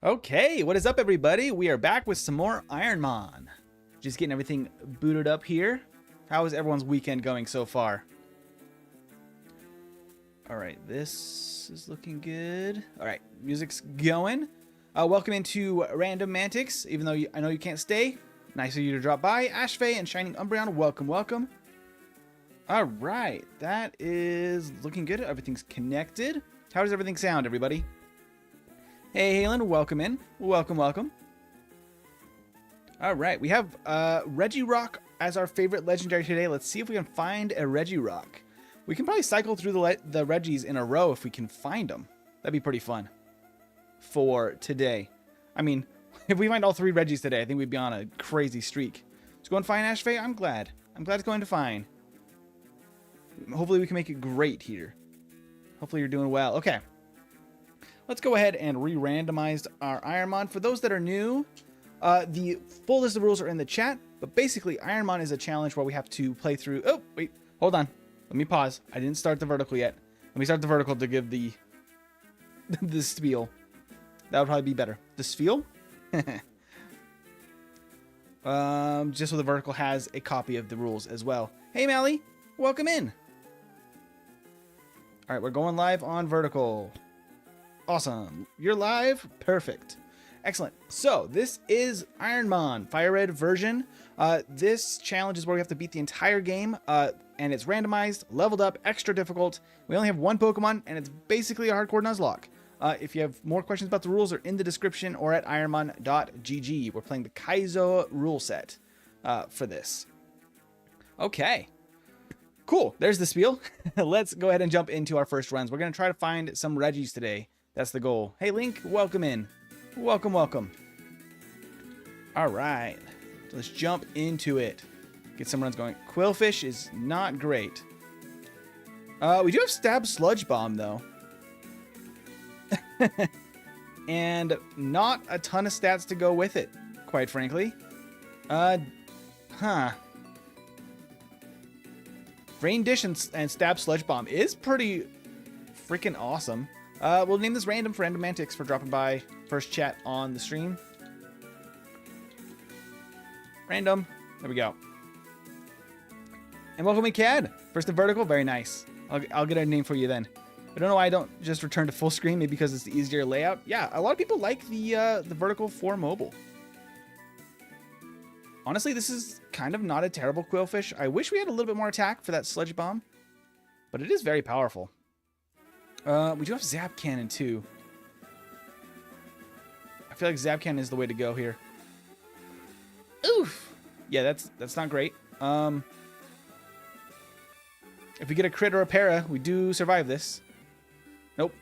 Okay, what is up everybody? We are back with some more Ironmon. Just getting everything booted up here. How is everyone's weekend going so far? Alright, this is looking good. Alright, music's going. Welcome into Randomized, even though I know you can't stay. Nice of you to drop by. Ashfay and Shining Umbreon, welcome, welcome. Alright, that is looking good. Everything's connected. How does everything sound, everybody? Hey, Halen, welcome in. Welcome, welcome. All right, we have Regirock as our favorite legendary today. Let's see if we can find a Regirock. We can probably cycle through the Regis in a row if we can find them. That'd be pretty fun for today. I mean, if we find all 3 Regis today, I think we'd be on a crazy streak. Let's go and find Ashfay. I'm glad. I'm glad it's going to find. Hopefully we can make it great here. Hopefully you're doing well. Okay. Let's go ahead and re-randomize our Ironmon. For those that are new, the full list of rules are in the chat, but basically Ironmon is a challenge where we have to play through... Oh, wait, hold on. Let me pause. I didn't start the vertical yet. Let me start the vertical to give the spiel. That would probably be better. The spiel? Just so the vertical has a copy of the rules as well. Hey, Mally. Welcome in. All right, we're going live on vertical. Awesome. You're live? Perfect. Excellent. So this is Ironmon FireRed version. This challenge is where we have to beat the entire game, and it's randomized, leveled up, extra difficult. We only have 1 Pokemon, and it's basically a hardcore Nuzlocke. If you have more questions about the rules, they're in the description or at ironmon.gg. We're playing the Kaizo rule set for this. Okay. Cool. There's the spiel. Let's go ahead and jump into our first runs. We're going to try to find some Regis today. That's the goal. Hey, Link, welcome in. Welcome, welcome. All right. So let's jump into it. Get some runs going. Quillfish is not great. We do have Stab Sludge Bomb, though. And not a ton of stats to go with it, quite frankly. Rain Dish and Stab Sludge Bomb is pretty freaking awesome. We'll name this Random for Randomantics for dropping by first chat on the stream. Random. There we go. And welcome in, Cad. First in vertical. Very nice. I'll get a name for you then. I don't know why I don't just return to full screen. Maybe because it's the easier layout. Yeah, a lot of people like the vertical for mobile. Honestly, this is kind of not a terrible Quillfish. I wish we had a little bit more attack for that Sludge Bomb, but it is very powerful. We do have Zap Cannon too. I feel like Zap Cannon is the way to go here. Oof. Yeah, that's not great. If we get a crit or a para, we do survive this. Nope.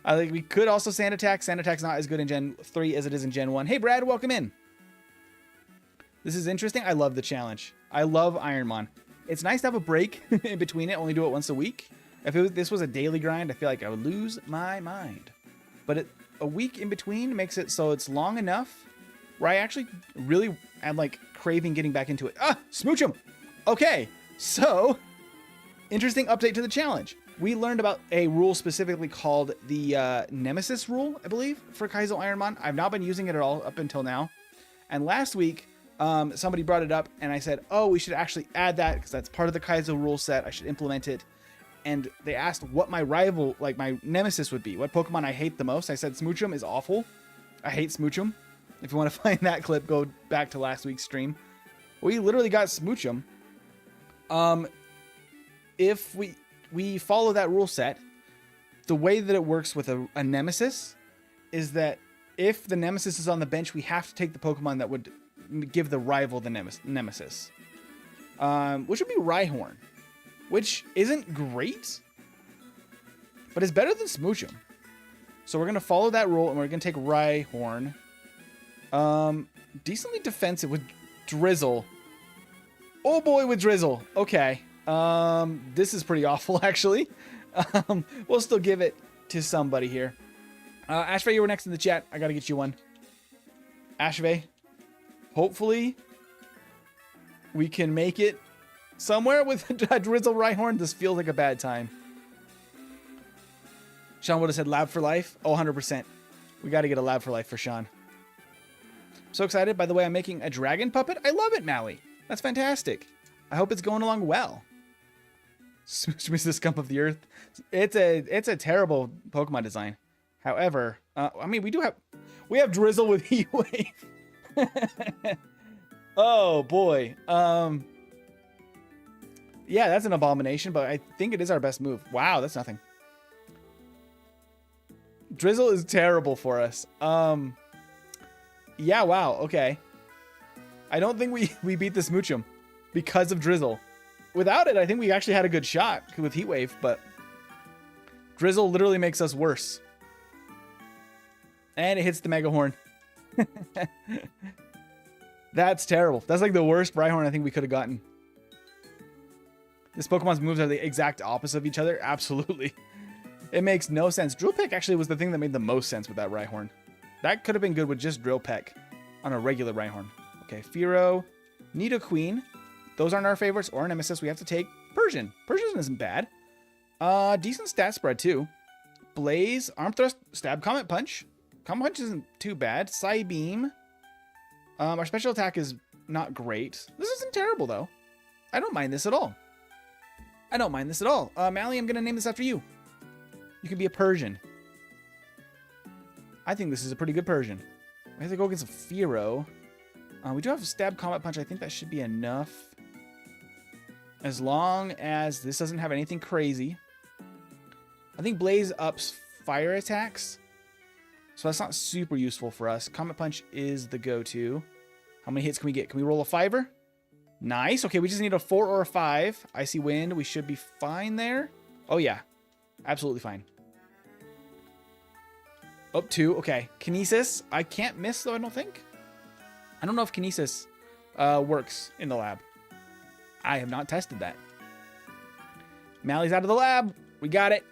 I think we could also Sand Attack. Sand Attack's not as good in Gen 3 as it is in Gen 1. Hey, Brad, welcome in. This is interesting. I love the challenge. I love Ironmon. It's nice to have a break in between it. Only do it once a week. If this was a daily grind, I feel like I would lose my mind. But a week in between makes it so it's long enough where I actually really am like craving getting back into it. Ah, smooch 'em. Okay, so interesting update to the challenge. We learned about a rule specifically called the Nemesis rule, I believe, for Kaizo Ironmon. I've not been using it at all up until now. And last week, somebody brought it up, and I said, oh, we should actually add that because that's part of the Kaizo rule set. I should implement it. And they asked what my rival, like my nemesis would be. What Pokemon I hate the most. I said Smoochum is awful. I hate Smoochum. If you want to find that clip, go back to last week's stream. We literally got Smoochum. If we follow that rule set, the way that it works with a nemesis is that if the nemesis is on the bench, we have to take the Pokemon that would give the rival the nemesis. Which would be Rhyhorn. Which isn't great, but is better than Smoochum. So we're going to follow that rule, and we're going to take Rhyhorn. Decently defensive with Drizzle. Oh boy, with Drizzle. Okay. This is pretty awful, actually. We'll still give it to somebody here. Ashvay, you were next in the chat. I got to get you one. Ashvay, hopefully we can make it somewhere with Drizzle Rhyhorn. This feels like a bad time. Sean would have said lab for life. Oh, 100%. We got to get a lab for life for Sean. So excited. By the way, I'm making a dragon puppet. I love it, Mally. That's fantastic. I hope it's going along well. Smooch me the scum of the earth. It's a terrible Pokemon design. However, I mean, we have Drizzle with Heat Wave. Oh boy. Yeah, that's an abomination, but I think it is our best move. Wow, that's nothing. Drizzle is terrible for us. Yeah, wow, okay. I don't think we beat the Smoochum because of Drizzle. Without it, I think we actually had a good shot with Heat Wave, but Drizzle literally makes us worse. And it hits the Mega Horn. That's terrible. That's like the worst Rhyhorn I think we could have gotten. This Pokemon's moves are the exact opposite of each other. Absolutely. It makes no sense. Drill Peck actually was the thing that made the most sense with that Rhyhorn. That could have been good with just Drill Peck on a regular Rhyhorn. Okay, Fearow, Nidoqueen. Those aren't our favorites or nemesis. We have to take Persian. Persian isn't bad. Decent stat spread too. Blaze, Arm Thrust, Stab, Comet Punch. Comet Punch isn't too bad. Psybeam. Our special attack is not great. This isn't terrible though. I don't mind this at all. I don't mind this at all. Mally, I'm gonna name this after you. You can be a Persian. I think this is a pretty good Persian. We have to go against a Fearow. We do have Stab, Comet Punch. I think that should be enough. As long as this doesn't have anything crazy. I think Blaze ups fire attacks. So that's not super useful for us. Comet Punch is the go-to. How many hits can we get? Can we roll a 5-er? Nice. Okay, we just need a 4 or a 5. Icy Wind. We should be fine there. Oh, yeah. Absolutely fine. Up 2. Okay. Kinesis. I can't miss, though, I don't think. I don't know if Kinesis works in the lab. I have not tested that. Mally's out of the lab. We got it.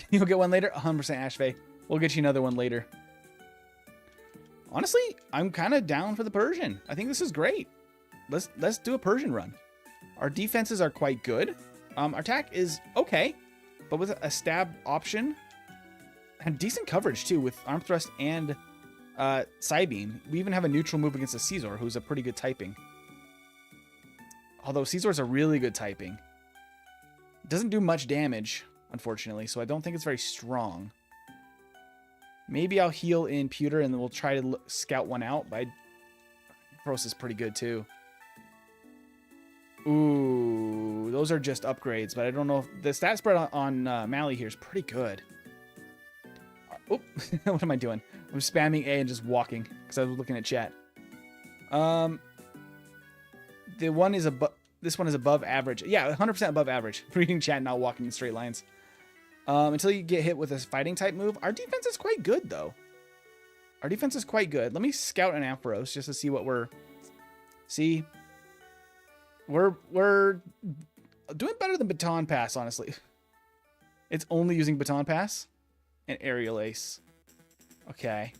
You'll get one later. 100% Ashvay. We'll get you another one later. Honestly, I'm kind of down for the Persian. I think this is great. Let's do a Persian run. Our defenses are quite good. Our attack is okay, but with a stab option and decent coverage too with Arm Thrust and Psybeam. We even have a neutral move against a Scizor, who's a pretty good typing. Although Scizor's a really good typing. Doesn't do much damage, unfortunately, so I don't think it's very strong. Maybe I'll heal in Pewter and then we'll try to scout one out. But Ampharos is pretty good too. Ooh, those are just upgrades, but I don't know if the stat spread on Mally here is pretty good. Oh, what am I doing? I'm spamming A and just walking because I was looking at chat. The one is above. This one is above average. Yeah, 100% above average. Reading chat, not walking in straight lines. Until you get hit with a fighting type move. Our defense is quite good though. Our defense is quite good. Let me scout an Ampharos just to see what we're. See, we're doing better than Baton Pass, honestly. It's only using Baton Pass and Aerial Ace. Okay.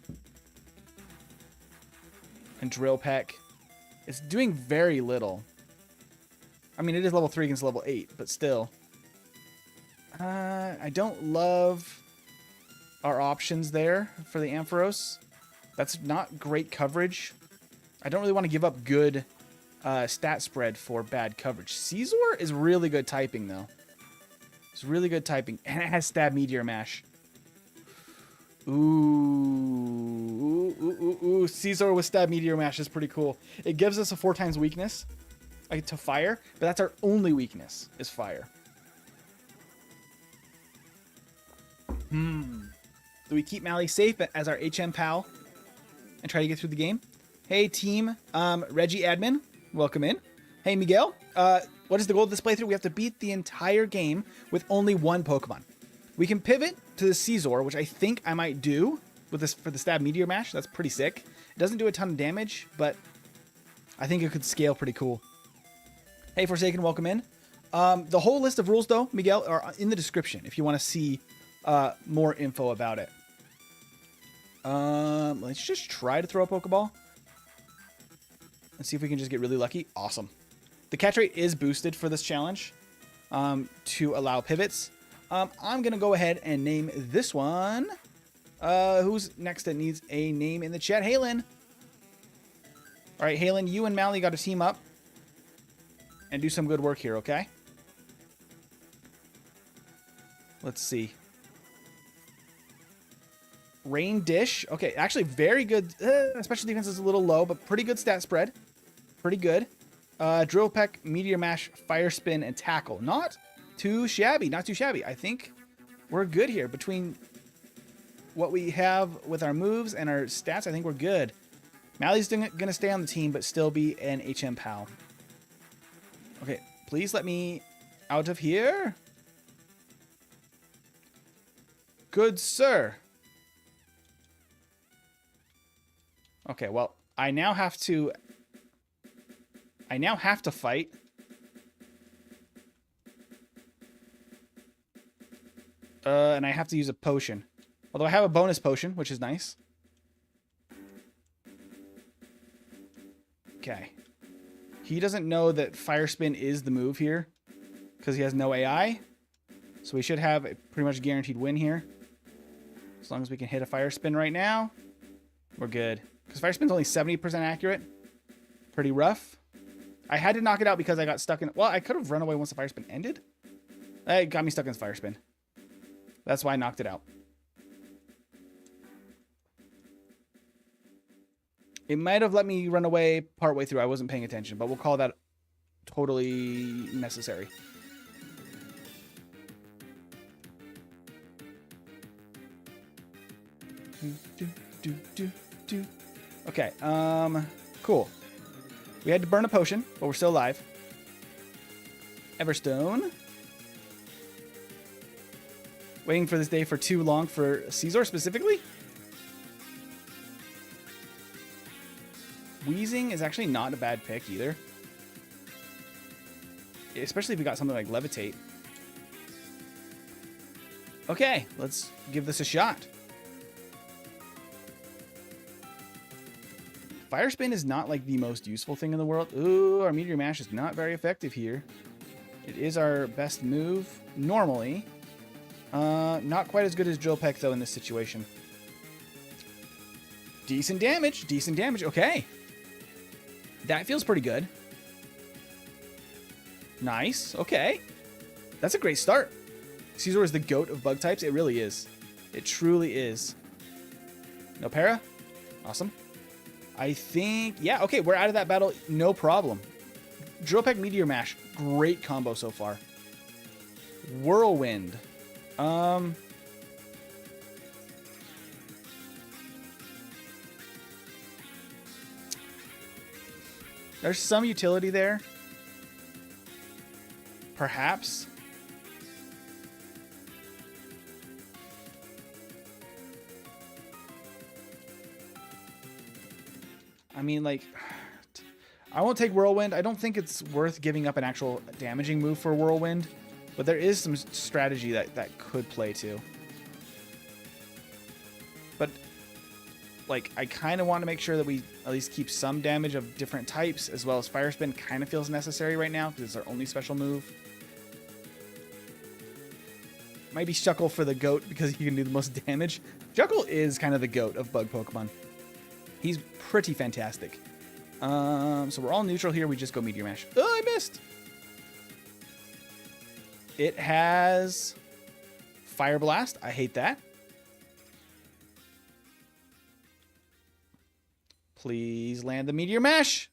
And Drill Peck. It's doing very little. I mean, it is level 3 against level 8, but still. I don't love our options there for the Ampharos. That's not great coverage. I don't really want to give up good stat spread for bad coverage. Scizor is really good typing, though. It's really good typing. And it has Stab Meteor Mash. Ooh. Scizor with Stab Meteor Mash is pretty cool. It gives us a 4 times weakness to fire, but that's our only weakness, is fire. Do we keep Mally safe as our HM pal and try to get through the game? Hey, team. Reggie Admin, welcome in. Hey, Miguel. What is the goal of this playthrough? We have to beat the entire game with only one Pokemon. We can pivot to the Scizor, which I think I might do with this for the Stab Meteor Mash. That's pretty sick. It doesn't do a ton of damage, but I think it could scale pretty cool. Hey, Forsaken, welcome in. The whole list of rules, though, Miguel, are in the description if you want to see more info about it. Let's just try to throw a Pokeball. Let's see if we can just get really lucky. Awesome. The catch rate is boosted for this challenge to allow pivots. I'm going to go ahead and name this one Who's next that needs a name in the chat? Halen. All right, Halen, you and Mally got to team up and do some good work here, okay? Let's see. Rain Dish. Okay, actually very good. Special defense is a little low, but pretty good stat spread. Pretty good. Drill Peck, Meteor Mash, Fire Spin, and Tackle. Not too shabby. Not too shabby. I think we're good here. Between what we have with our moves and our stats, I think we're good. Mally's going to stay on the team, but still be an HM pal. Okay, please let me out of here. Good sir. Okay, well, I now have to fight. And I have to use a potion. Although I have a bonus potion, which is nice. Okay. He doesn't know that Fire Spin is the move here because he has no AI. So we should have a pretty much guaranteed win here. As long as we can hit a Fire Spin right now, we're good. Because Fire Spin's only 70% accurate. Pretty rough. I had to knock it out because I got stuck in... Well, I could have run away once the Fire Spin ended. It got me stuck in the Fire Spin. That's why I knocked it out. It might have let me run away partway through. I wasn't paying attention, but we'll call that totally necessary. Okay, cool. We had to burn a potion, but we're still alive. Everstone. Waiting for this day for too long for Caesar specifically. Wheezing is actually not a bad pick either. Especially if we got something like Levitate. Okay, let's give this a shot. Fire Spin is not like the most useful thing in the world. Ooh, our Meteor Mash is not very effective here. It is our best move normally. Not quite as good as Drill Peck though in this situation. Decent damage, decent damage. Okay. That feels pretty good. Nice. Okay. That's a great start. Caesar is the GOAT of bug types. It really is. It truly is. No para? Awesome. I think... Yeah, okay. We're out of that battle. No problem. Drill Peck, Meteor Mash. Great combo so far. Whirlwind. There's some utility there. Perhaps. I mean, like, I won't take Whirlwind. I don't think it's worth giving up an actual damaging move for Whirlwind, but there is some strategy that could play too. But, like, I kind of want to make sure that we at least keep some damage of different types, as well as Fire Spin kind of feels necessary right now because it's our only special move. Might be Shuckle for the GOAT because he can do the most damage. Shuckle is kind of the GOAT of bug Pokemon. He's pretty fantastic. So we're all neutral here. We just go Meteor Mash. Oh, I missed. It has Fire Blast. I hate that. Please land the Meteor Mash.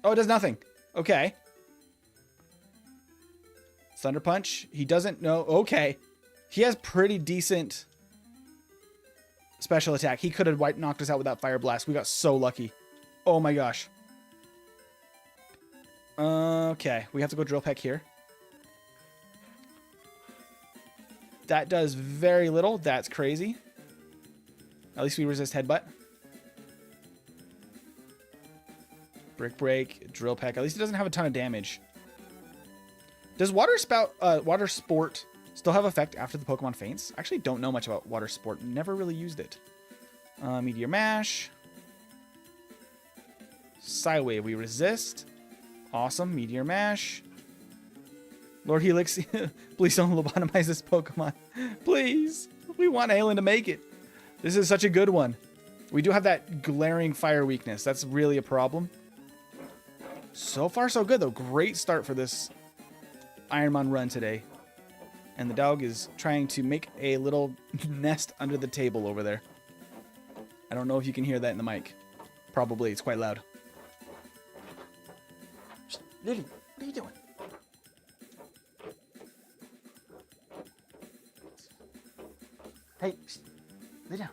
Oh, it does nothing. Okay. Thunder Punch. He doesn't know. Okay. He has pretty decent special attack. He could have knocked us out with that Fire Blast. We got so lucky. Oh my gosh. Okay. We have to go Drill Peck here. That does very little. That's crazy. At least we resist Headbutt. Brick Break, Drill Peck. At least it doesn't have a ton of damage. Does Water Sport still have effect after the Pokemon faints? I actually don't know much about Water Sport. Never really used it. Meteor Mash. Psywave, we resist. Awesome. Meteor Mash. Lord Helix, please don't lobotomize this Pokemon. Please. We want Halen to make it. This is such a good one. We do have that glaring fire weakness. That's really a problem. So far, so good, though. Great start for this Ironmon run today. And the dog is trying to make a little nest under the table over there. I don't know if you can hear that in the mic. Probably. It's quite loud. Lily, what are you doing? Hey, lay down.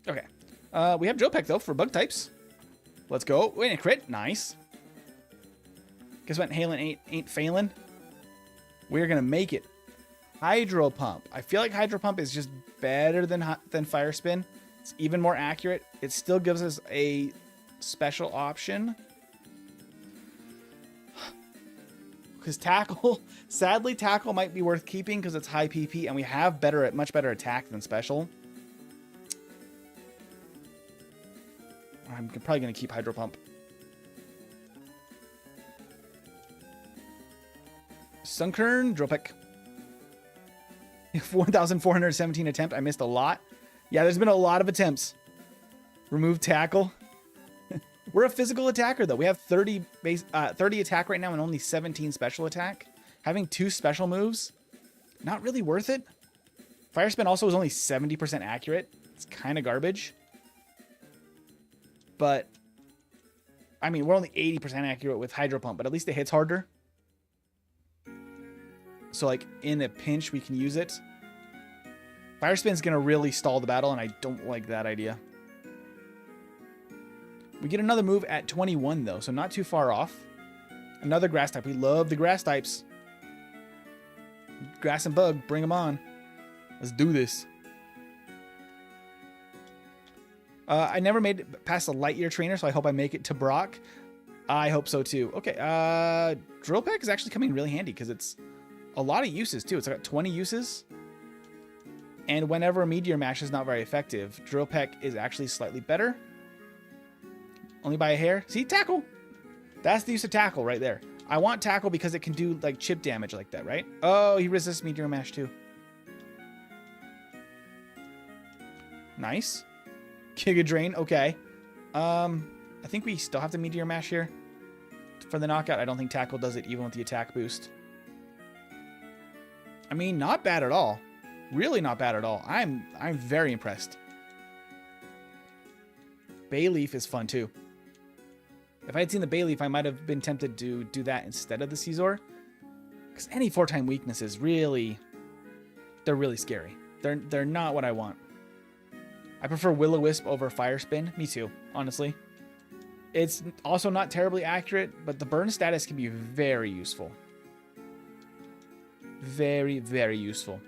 Okay. We have Drill Peck, though, for bug types. Let's go. Wait, a crit. Nice. Guess what? Halen ain't failing. We're going to make it. Hydro Pump. I feel like Hydro Pump is just better than Fire Spin. It's even more accurate. It still gives us a special option. Because Tackle, sadly, Tackle might be worth keeping because it's high PP and we have much better attack than special. I'm probably going to keep Hydro Pump. Sunkern, Drill Peck. 1,417 attempt. I missed a lot. Yeah, there's been a lot of attempts. Remove Tackle. We're a physical attacker, though. We have 30 attack right now and only 17 special attack. Having 2 special moves, not really worth it. Fire Spin also is only 70% accurate. It's kind of garbage. But, I mean, we're only 80% accurate with Hydro Pump, but at least it hits harder. So, like, in a pinch, we can use it. Fire Spin's going to really stall the battle, and I don't like that idea. We get another move at 21, though, so not too far off. Another grass type. We love the grass types. Grass and bug, bring them on. Let's do this. I never made it past a light year trainer, so I hope I make it to Brock. I hope so, too. Okay, Drill Peck is actually coming really handy because it's a lot of uses, too. It's got 20 uses. And whenever a Meteor Mash is not very effective, Drill Peck is actually slightly better. Only by a hair. See, Tackle. That's the use of Tackle right there. I want Tackle because it can do like chip damage like that, right? Oh, he resists Meteor Mash too. Nice. Giga Drain. Okay. I think we still have the Meteor Mash here for the knockout. I don't think Tackle does it even with the attack boost. I mean, not bad at all. Really not bad at all. I'm very impressed. Bayleaf is fun too. If I had seen the Bayleaf, I might have been tempted to do that instead of the Caesar. Because any 4-time weaknesses really, they're really scary. They're not what I want. I prefer Will-O-Wisp over Fire Spin. Me too, honestly. It's also not terribly accurate, but the burn status can be very useful. Very, very useful.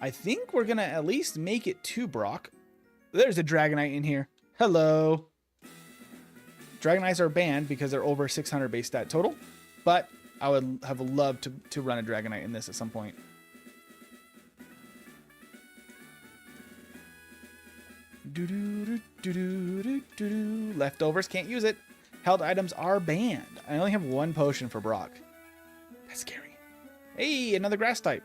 I think we're going to at least make it to Brock. There's a Dragonite in here. Hello. Dragonites are banned because they're over 600 base stat total, but I would have loved to run a Dragonite in this at some point. Leftovers, can't use it. Held items are banned. I only have 1 potion for Brock. That's scary. Hey, another grass type.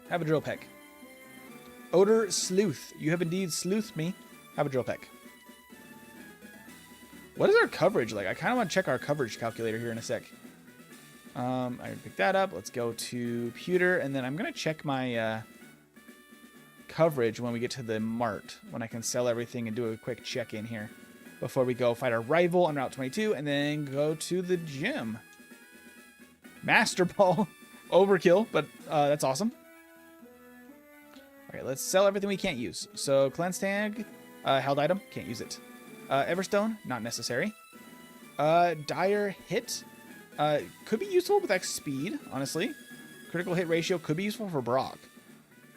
Have a Drill Peck. Odor Sleuth. You have indeed sleuthed me. Have a Drill Peck. What is our coverage like? I kind of want to check our coverage calculator here in a sec. I already picked that up. Let's go to Pewter, and then I'm going to check my coverage when we get to the Mart, when I can sell everything and do a quick check-in here before we go fight our rival on Route 22 and then go to the gym. Master Ball. Overkill, but that's awesome. Okay, let's sell everything we can't use. So, Cleanse Tag, held item, can't use it. Everstone, not necessary. Dire Hit, could be useful with X Speed, honestly. Critical hit ratio could be useful for Brock.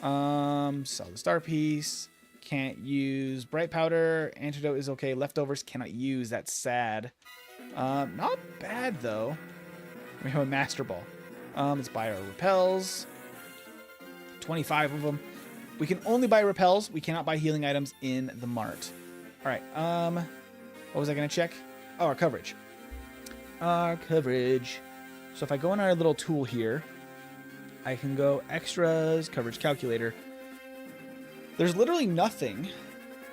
Sell the Star Piece, can't use Bright Powder. Antidote is okay. Leftovers cannot use, that's sad. Not bad, though. We have a Master Ball. Let's buy our Repels. 25 of them. We can only buy Repels. We cannot buy healing items in the Mart. All right. What was I going to check? Oh, our coverage. Our coverage. So if I go in our little tool here, I can go extras, coverage calculator. There's literally nothing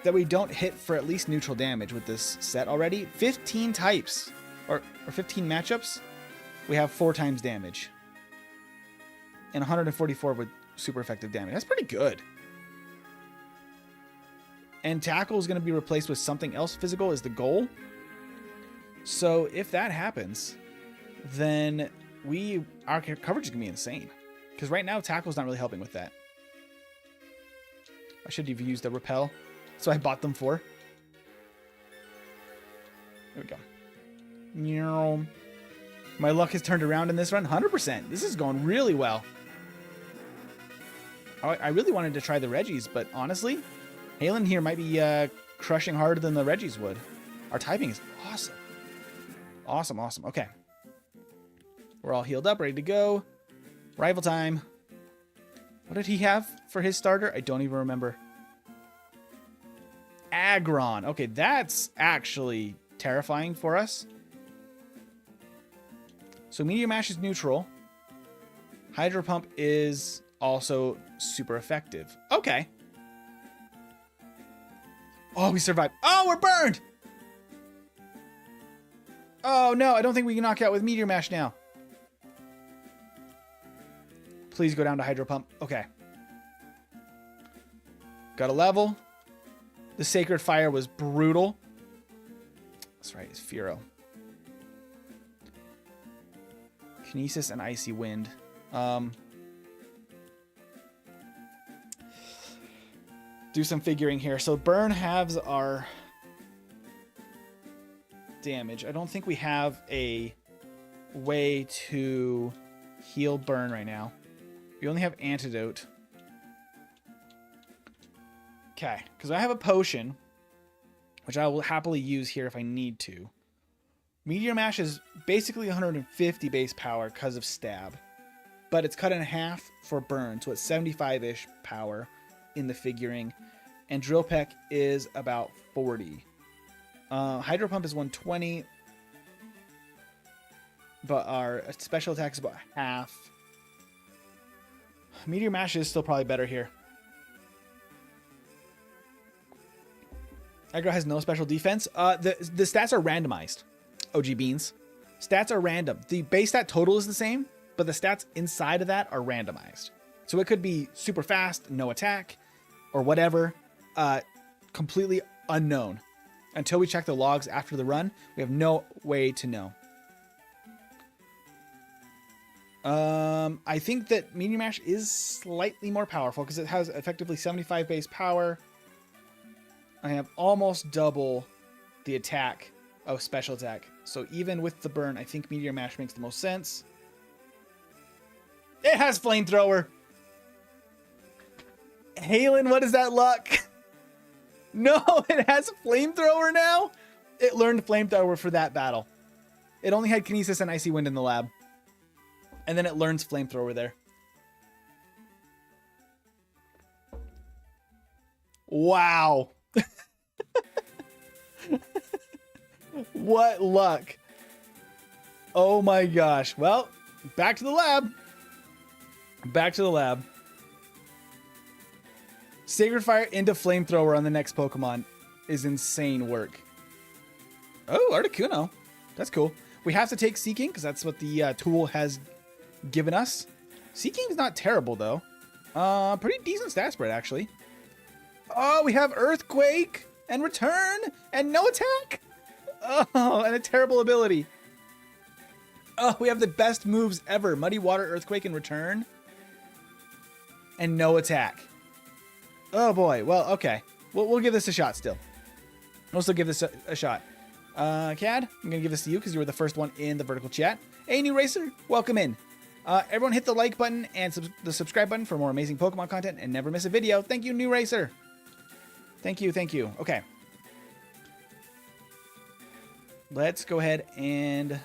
that we don't hit for at least neutral damage with this set already. 15 types or 15 matchups. We have 4 times damage. And 144 with super effective damage. That's pretty good. And tackle is going to be replaced with something else physical is the goal. So if that happens, then our coverage is going to be insane. Because right now, tackle's not really helping with that. I should have used the repel. So I bought them for. There we go. My luck has turned around in this run. 100%. This is going really well. I really wanted to try the Regis, but honestly, Halen here might be crushing harder than the Regis would. Our typing is awesome. Awesome, awesome. Okay. We're all healed up, ready to go. Rival time. What did he have for his starter? I don't even remember. Aggron. Okay, that's actually terrifying for us. So Meteor Mash is neutral. Hydro Pump is also super effective. Okay. Oh, we survived. Oh, we're burned! Oh, no, I don't think we can knock out with Meteor Mash now. Please go down to Hydro Pump. Okay. Got a level. The Sacred Fire was brutal. That's right, it's Furo. Kinesis and Icy Wind. Do some figuring here. So burn halves our damage. I don't think we have a way to heal burn right now. We only have antidote. Okay, because I have a potion, which I will happily use here if I need to. Meteor Mash is basically 150 base power because of stab, but it's cut in half for burn, so it's 75-ish power in the figuring, and Drill Peck is about 40. Hydro Pump is 120, but our special attack is about half. Meteor Mash is still probably better here. Aggro has no special defense. The stats are randomized. OG Beans. Stats are random. The base stat total is the same, but the stats inside of that are randomized. So it could be super fast, no attack, or whatever. Completely unknown. Until we check the logs after the run, we have no way to know. I think that Meteor Mash is slightly more powerful because it has effectively 75 base power. I have almost double the attack of special attack. So even with the burn, I think Meteor Mash makes the most sense. It has Flamethrower. Halen, what is that luck? No, it has Flamethrower now? It learned Flamethrower for that battle. It only had Kinesis and Icy Wind in the lab. And then it learns Flamethrower there. Wow. What luck. Oh my gosh. Well, back to the lab. Back to the lab. Sacred Fire into Flamethrower on the next Pokemon is insane work. Oh, Articuno. That's cool. We have to take Seeking because that's what the tool has given us. Seeking is not terrible, though. Pretty decent stat spread, actually. Oh, we have Earthquake and Return and no attack. Oh, and a terrible ability. Oh, we have the best moves ever. Muddy Water, Earthquake, and Return. And no attack. Oh, boy. Well, okay. We'll give this a shot still. We'll still give this a shot. Cad, I'm going to give this to you because you were the first one in the vertical chat. Hey, new racer. Welcome in. Everyone hit the like button and the subscribe button for more amazing Pokemon content and never miss a video. Thank you, new racer. Thank you, thank you. Okay. Let's go ahead and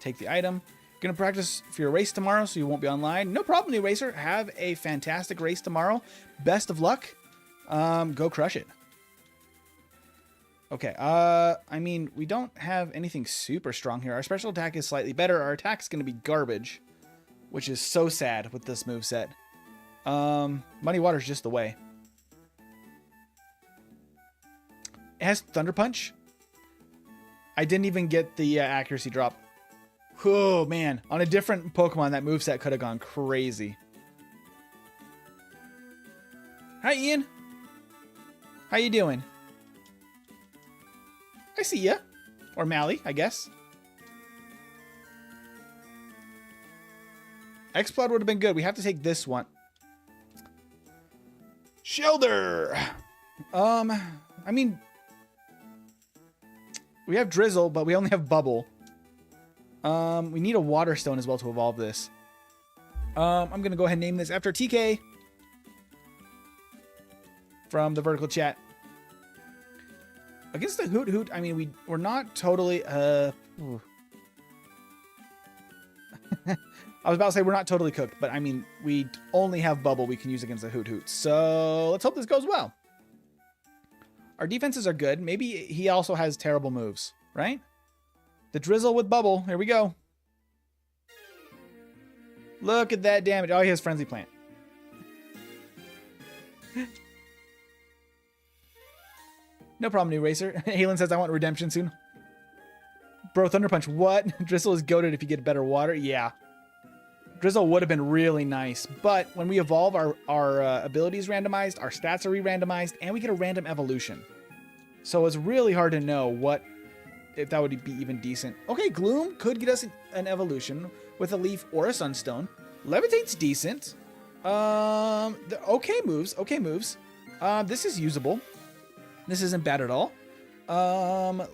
take the item. Gonna practice for your race tomorrow, so you won't be online. No problem, new racer. Have a fantastic race tomorrow. Best of luck. Go crush it. Okay, I mean, we don't have anything super strong here. Our special attack is slightly better. Our attack is gonna be garbage. which is so sad with this moveset. Muddy Water's just the way. It has Thunder Punch. I didn't even get the accuracy drop. Oh, man. On a different Pokemon, that moveset could have gone crazy. Hi, Ian. How you doing? I see ya. Or Mally, I guess. Exploud would have been good. We have to take this one. Shelter. I mean, we have Drizzle, but we only have Bubble. We need a Water Stone as well to evolve this. I'm going to go ahead and name this after TK from the vertical chat. Against the Hoot Hoot, I mean, we're not totally... I was about to say we're not totally cooked, but I mean, we only have Bubble we can use against the Hoot Hoot. So let's hope this goes well. Our defenses are good. Maybe he also has terrible moves, right? The Drizzle with Bubble. Here we go. Look at that damage. Oh, he has Frenzy Plant. No problem, New Racer. Halen says, I want redemption soon. Bro, Thunder Punch, what? Drizzle is goated if you get better water. Yeah. Drizzle would have been really nice, but when we evolve our abilities randomized, our stats are re-randomized, and we get a random evolution. So it's really hard to know if that would be even decent. Okay, Gloom could get us an evolution with a Leaf or a Sunstone. Levitate's decent. Okay moves. This is usable. This isn't bad at all. We're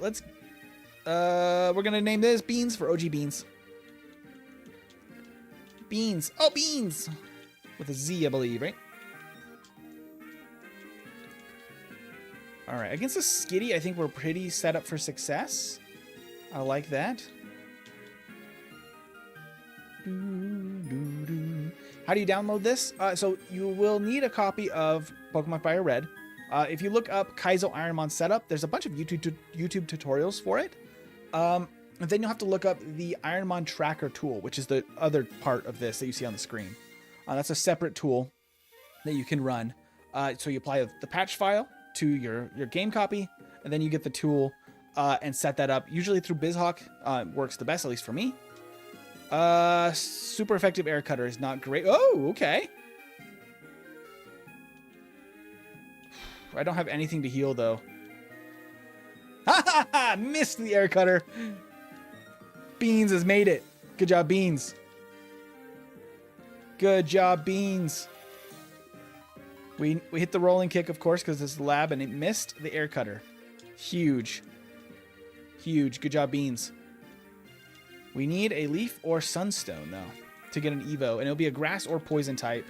gonna name this Beans for OG Beans. Beans. Oh, Beans! With a Z, I believe, right? Alright, against a Skitty, I think we're pretty set up for success. I like that. How do you download this? So you will need a copy of Pokemon FireRed. If you look up Kaizo Ironmon setup, there's a bunch of YouTube tutorials for it. And then you'll have to look up the Ironmon tracker tool, which is the other part of this that you see on the screen. That's a separate tool that you can run. So you apply the patch file to your game copy, and then you get the tool and set that up. Usually through BizHawk works the best, at least for me. Super effective air cutter is not great. Oh, okay. I don't have anything to heal though. Ha ha ha! Missed the air cutter. Beans has made it. Good job, Beans. Good job, Beans. We hit the rolling kick, of course, because it's the lab, and it missed the air cutter. Huge. Huge. Good job, Beans. We need a Leaf or Sunstone, though, to get an Evo, and it'll be a Grass or Poison type.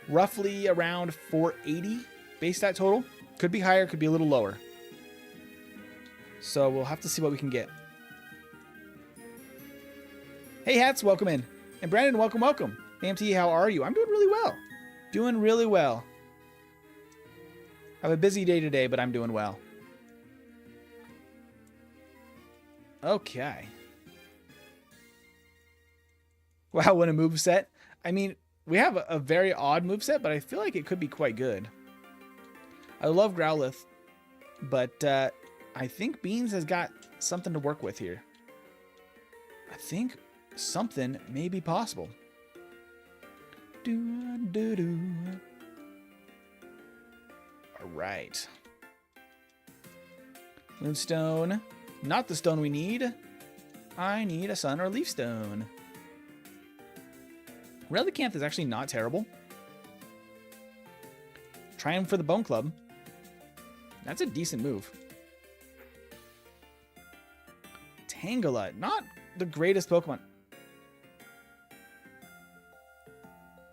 Roughly around 480 base stat total. Could be higher, could be a little lower. So we'll have to see what we can get. Hey, Hats, welcome in. And Brandon, welcome, welcome. AMT, how are you? I'm doing really well. Doing really well. I have a busy day today, but I'm doing well. Okay. Wow, what a moveset. I mean, we have a very odd moveset, but I feel like it could be quite good. I love Growlithe, but I think Beans has got something to work with here. I think something may be possible. All right. Moonstone. Not the stone we need. I need a Sun or Leaf Stone. Relicanth is actually not terrible. Try him for the Bone Club. That's a decent move. Tangela. Not the greatest Pokemon.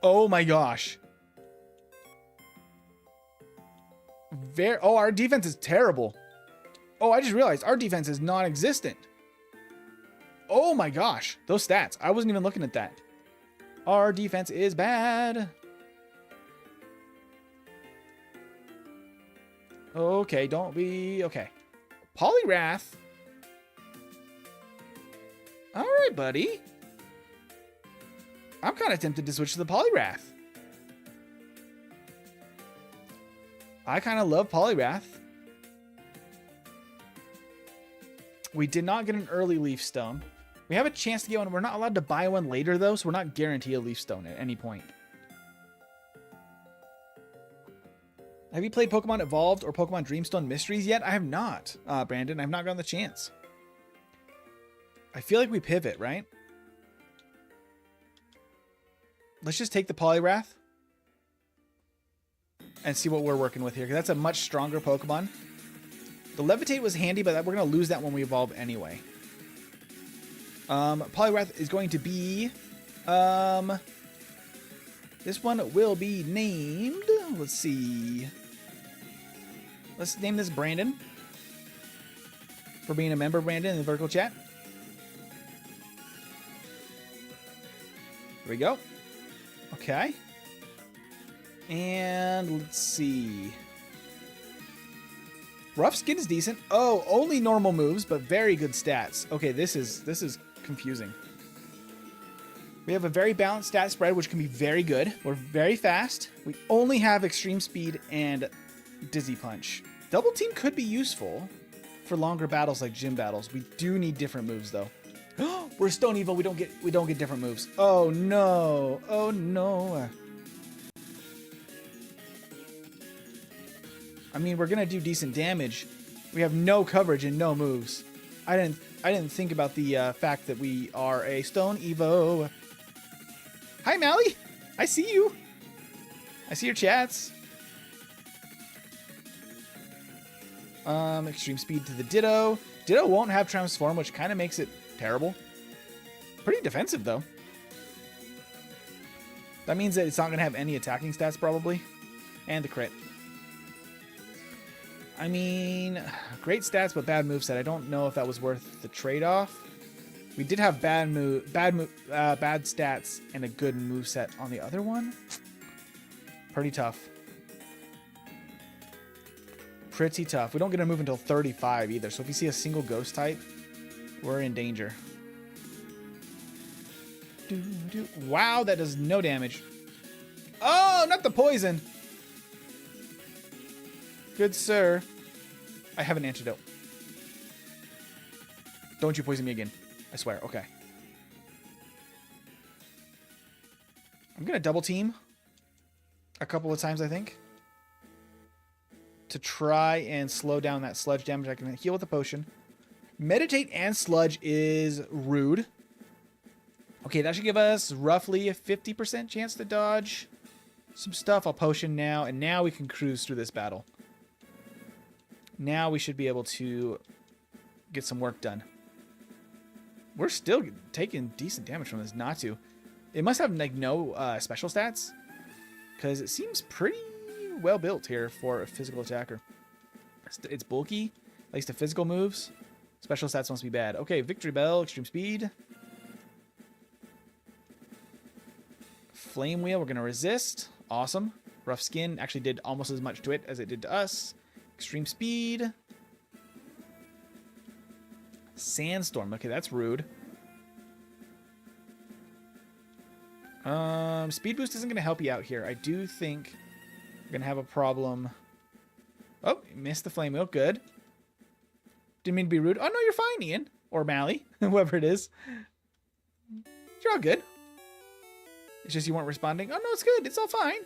Oh my gosh. Oh, our defense is terrible. Oh, I just realized our defense is non-existent. Oh my gosh. Those stats. I wasn't even looking at that. Our defense is bad. Okay, don't be... Okay. Poliwrath. All right, buddy. I'm kind of tempted to switch to the Poliwrath. I kind of love Poliwrath. We did not get an early Leaf Stone. We have a chance to get one. We're not allowed to buy one later, though, so we're not guaranteed a Leaf Stone at any point. Have you played Pokemon Evolved or Pokemon Dreamstone Mysteries yet? I have not, Brandon. I've not gotten the chance. I feel like we pivot, right? Let's just take the Poliwrath and see what we're working with here, because that's a much stronger Pokemon. The Levitate was handy, but we're going to lose that when we evolve anyway. Poliwrath is going to be... this one will be named... Let's see. Let's name this Brandon. For being a member, Brandon, in the vertical chat. Here we go. Okay. And let's see. Rough Skin is decent. Oh, only normal moves, but very good stats. Okay, this is confusing. We have a very balanced stat spread, which can be very good. We're very fast. We only have Extreme Speed and Dizzy Punch. Double Team could be useful for longer battles like gym battles. We do need different moves though. We're Stone Evo. We don't get different moves. Oh no. Oh no. I mean, we're gonna do decent damage. We have no coverage and no moves. I didn't think about the fact that we are a Stone Evo. Hi, Mally. I see you. I see your chats. Extreme Speed to the Ditto. Ditto won't have Transform, which kind of makes it terrible. Pretty defensive, though. That means that it's not going to have any attacking stats, probably. And the crit. I mean, great stats, but bad moveset. I don't know if that was worth the trade-off. We did have bad stats and a good moveset on the other one. Pretty tough. Pretty tough. We don't get a move until 35 either. So if you see a single ghost type, we're in danger. Wow, that does no damage. Oh, not the poison. Good sir. I have an antidote. Don't you poison me again. I swear. Okay. I'm going to double team a couple of times, I think, to try and slow down that sludge damage. I can heal with a potion. Meditate and sludge is rude. Okay, that should give us roughly a 50% chance to dodge some stuff. I'll potion now, and now we can cruise through this battle. Now we should be able to get some work done. We're still taking decent damage from this Natu. It must have like no special stats, because it seems pretty well built here for a physical attacker. It's bulky, likes the physical moves. Special stats must be bad. Okay, Victory Bell, Extreme Speed. Flame Wheel, we're going to resist. Awesome. Rough Skin actually did almost as much to it as it did to us. Extreme Speed. Sandstorm. Okay, that's rude. Speed Boost isn't going to help you out here. I do think we're going to have a problem. Oh, missed the Flame Wheel. Good. Didn't mean to be rude. Oh, no, you're fine, Ian. Or Mally. Whoever it is. You're all good. It's just you weren't responding. Oh, no, it's good. It's all fine.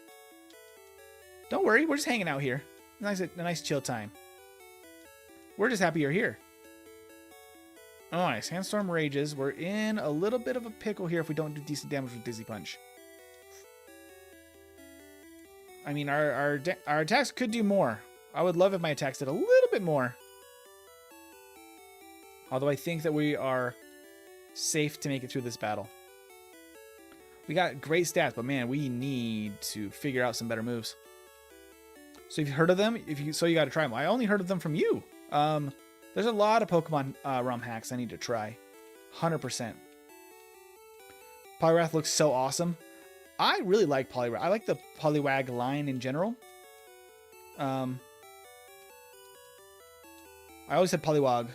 Don't worry. We're just hanging out here. A nice chill time. We're just happy you're here. Oh, nice. Sandstorm rages. We're in a little bit of a pickle here if we don't do decent damage with Dizzy Punch. I mean, our attacks could do more. I would love if my attacks did a little bit more. Although I think that we are safe to make it through this battle. We got great stats, but man, we need to figure out some better moves. So if you've heard of them, so you got to try them. I only heard of them from you. There's a lot of Pokemon ROM hacks I need to try. 100%. Poliwrath looks so awesome. I really like Poliwrath. I like the Poliwag line in general. I always said Poliwag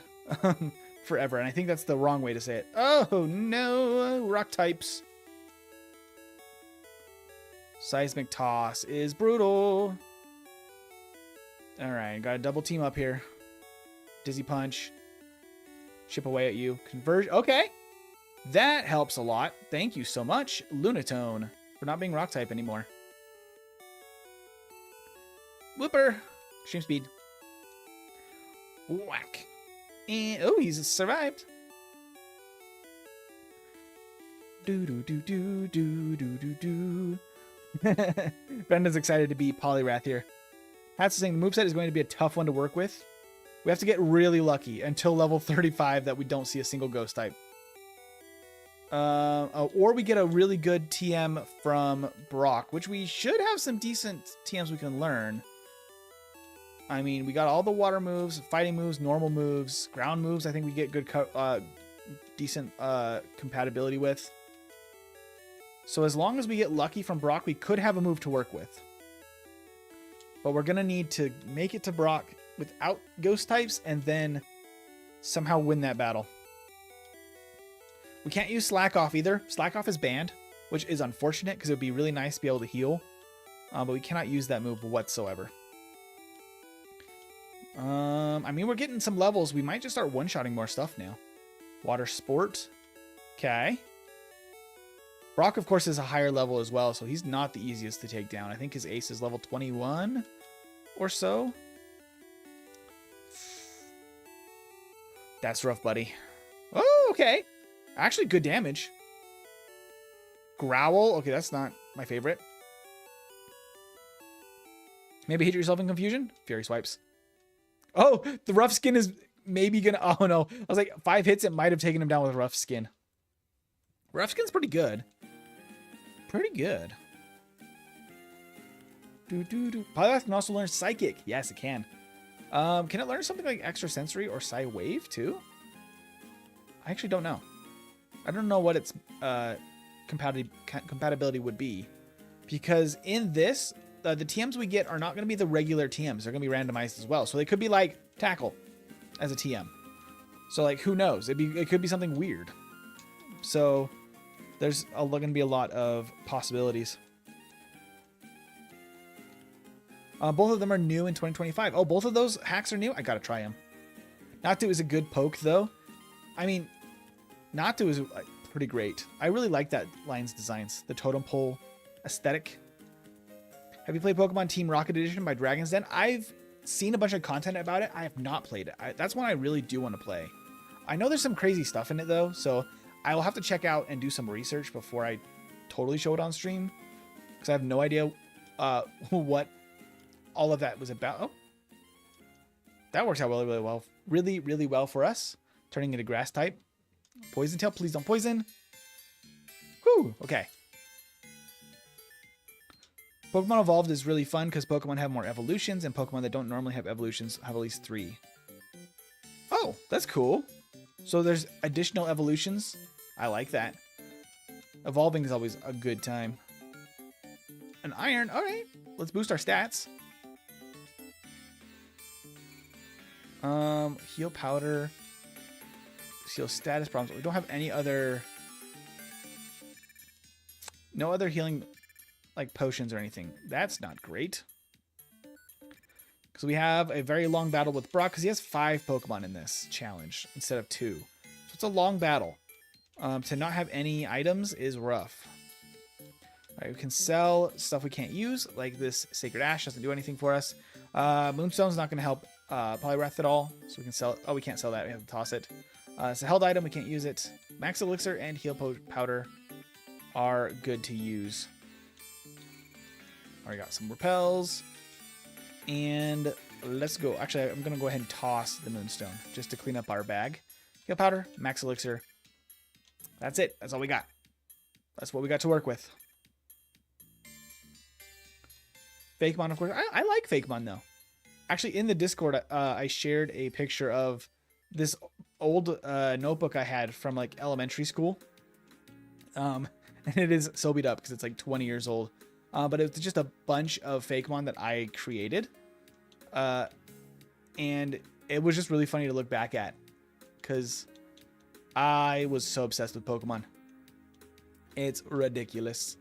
forever, and I think that's the wrong way to say it. Oh no, rock types. Seismic Toss is brutal. All right, got a double team up here. Dizzy Punch. Chip away at you. Converge. Okay. That helps a lot. Thank you so much, Lunatone, for not being rock type anymore. Whooper. Extreme speed. Whack. And oh, he's survived. Do do do do do do do do. Brendan's excited to beat Poliwrath here. That's the thing. The moveset is going to be a tough one to work with. We have to get really lucky until level 35 that we don't see a single ghost type. Or we get a really good TM from Brock, which we should have some decent TMs we can learn. I mean, we got all the water moves, fighting moves, normal moves, ground moves. I think we get good, decent compatibility with. So as long as we get lucky from Brock, we could have a move to work with. But we're going to need to make it to Brock without ghost types and then somehow win that battle. We can't use Slack Off either. Slack Off is banned, which is unfortunate because it would be really nice to be able to heal. But we cannot use that move whatsoever. I mean, we're getting some levels. We might just start one-shotting more stuff now. Water Sport. Okay. Brock, of course, is a higher level as well, so he's not the easiest to take down. I think his ace is level 21 or so. That's rough, buddy. Oh, okay. Actually, good damage. Growl. Okay, that's not my favorite. Maybe hit yourself in confusion. Fury swipes. Oh, the rough skin is maybe gonna... Oh, no. I was like, 5 hits, it might have taken him down with rough skin. Rough skin's pretty good. Pretty good. Poliwrath can also learn Psychic. Yes, it can. Can it learn something like Extrasensory or Psy Wave, too? I actually don't know. I don't know what its compatibility would be. Because in this... the TMs we get are not going to be the regular TMs. They're going to be randomized as well. So they could be like Tackle as a TM. So like, who knows? It could be something weird. So there's going to be a lot of possibilities. Both of them are new in 2025. Oh, both of those hacks are new? I got to try them. Natu is a good poke though. I mean, Natu is pretty great. I really like that line's designs. The totem pole aesthetic. Have you played Pokemon Team Rocket Edition by Dragon's Den? I've seen a bunch of content about it. I have not played it. That's one I really do want to play. I know there's some crazy stuff in it though, so I will have to check out and do some research before I totally show it on stream, because I have no idea what all of that was about. Oh, that works out really, really well. Really, really well for us. Turning into grass type. Poison tail, please don't poison. Whew, okay. Pokemon Evolved is really fun because Pokemon have more evolutions, and Pokemon that don't normally have evolutions have at least 3. Oh, that's cool. So there's additional evolutions. I like that. Evolving is always a good time. An iron. All right. Let's boost our stats. Heal powder. Heal status problems. We don't have any other... No other healing... like potions or anything. That's not great. Because we have a very long battle with Brock, because he has 5 Pokemon in this challenge instead of 2. So it's a long battle. To not have any items is rough. Alright, we can sell stuff we can't use, like this Sacred Ash doesn't do anything for us. Moonstone's not going to help Poliwrath at all, so we can sell it. Oh, we can't sell that. We have to toss it. It's a held item. We can't use it. Max Elixir and Heal Powder are good to use. Already got some repels. And let's go. Actually, I'm going to go ahead and toss the Moonstone just to clean up our bag. Heal Powder, Max Elixir. That's it. That's all we got. That's what we got to work with. Fakemon, of course. I like Fakemon, though. Actually, in the Discord, I shared a picture of this old notebook I had from, like, elementary school. And it is so beat up because it's, like, 20 years old. But it's just a bunch of Fakemon that I created. And it was just really funny to look back at. Because I was so obsessed with Pokemon. It's ridiculous.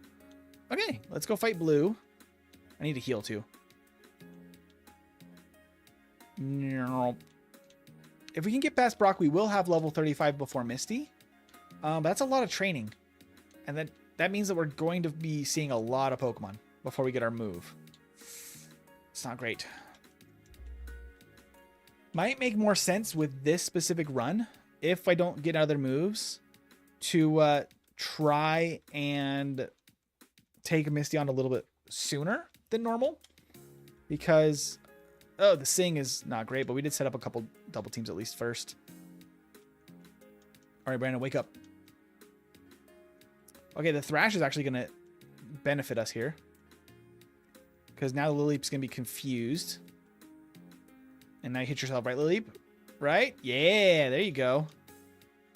Okay, let's go fight blue. I need to heal too. Nope. If we can get past Brock, we will have level 35 before Misty. But that's a lot of training. And that means that we're going to be seeing a lot of Pokemon before we get our move. It's not great. Might make more sense with this specific run, if I don't get other moves, to try and take Misty on a little bit sooner than normal. Because, oh, the Sing is not great, but we did set up a couple double teams at least first. All right, Brandon, wake up. Okay, the Thrash is actually going to benefit us here. Because now Lileep's going to be confused. And now you hit yourself, right, Lileep? Right? Yeah, there you go.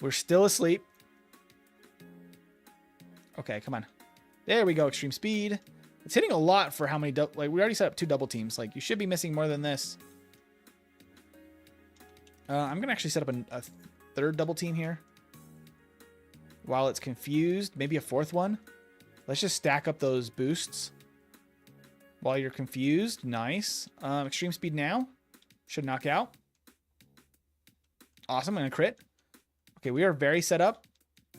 We're still asleep. Okay, come on. There we go, extreme speed. It's hitting a lot for how many... Like, we already set up 2 double teams. Like, you should be missing more than this. I'm going to actually set up a 3rd double team here. While it's confused. Maybe a 4th one. Let's just stack up those boosts. While you're confused. Nice. Extreme speed now. Should knock out. Awesome. I'm going to crit. Okay, we are very set up.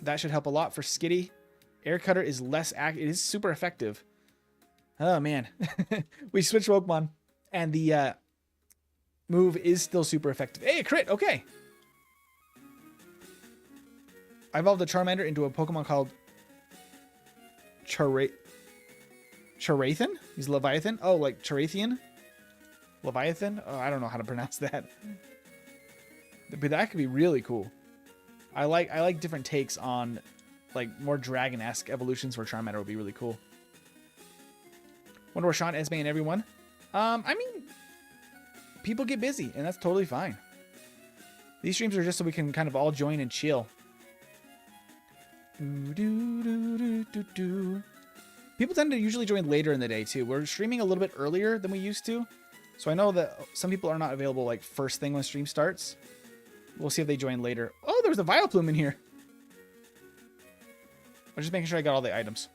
That should help a lot for Skitty. Air Cutter is less active. It is super effective. Oh, man. We switched Pokemon. And the move is still super effective. Hey, a crit. Okay. I evolved the Charmander into a Pokemon called Charathan? He's Leviathan? Oh, like Charathian? Leviathan? Oh, I don't know how to pronounce that. But that could be really cool. I like different takes on like more dragon-esque evolutions where Charmander would be really cool. Wonder where Sean, Esme, and everyone. I mean, people get busy, and that's totally fine. These streams are just so we can kind of all join and chill. People tend to usually join later in the day too. We're streaming a little bit earlier than we used to. So I know that some people are not available like first thing when stream starts. We'll see if they join later. Oh, there's a Vileplume in here. I'm just making sure I got all the items.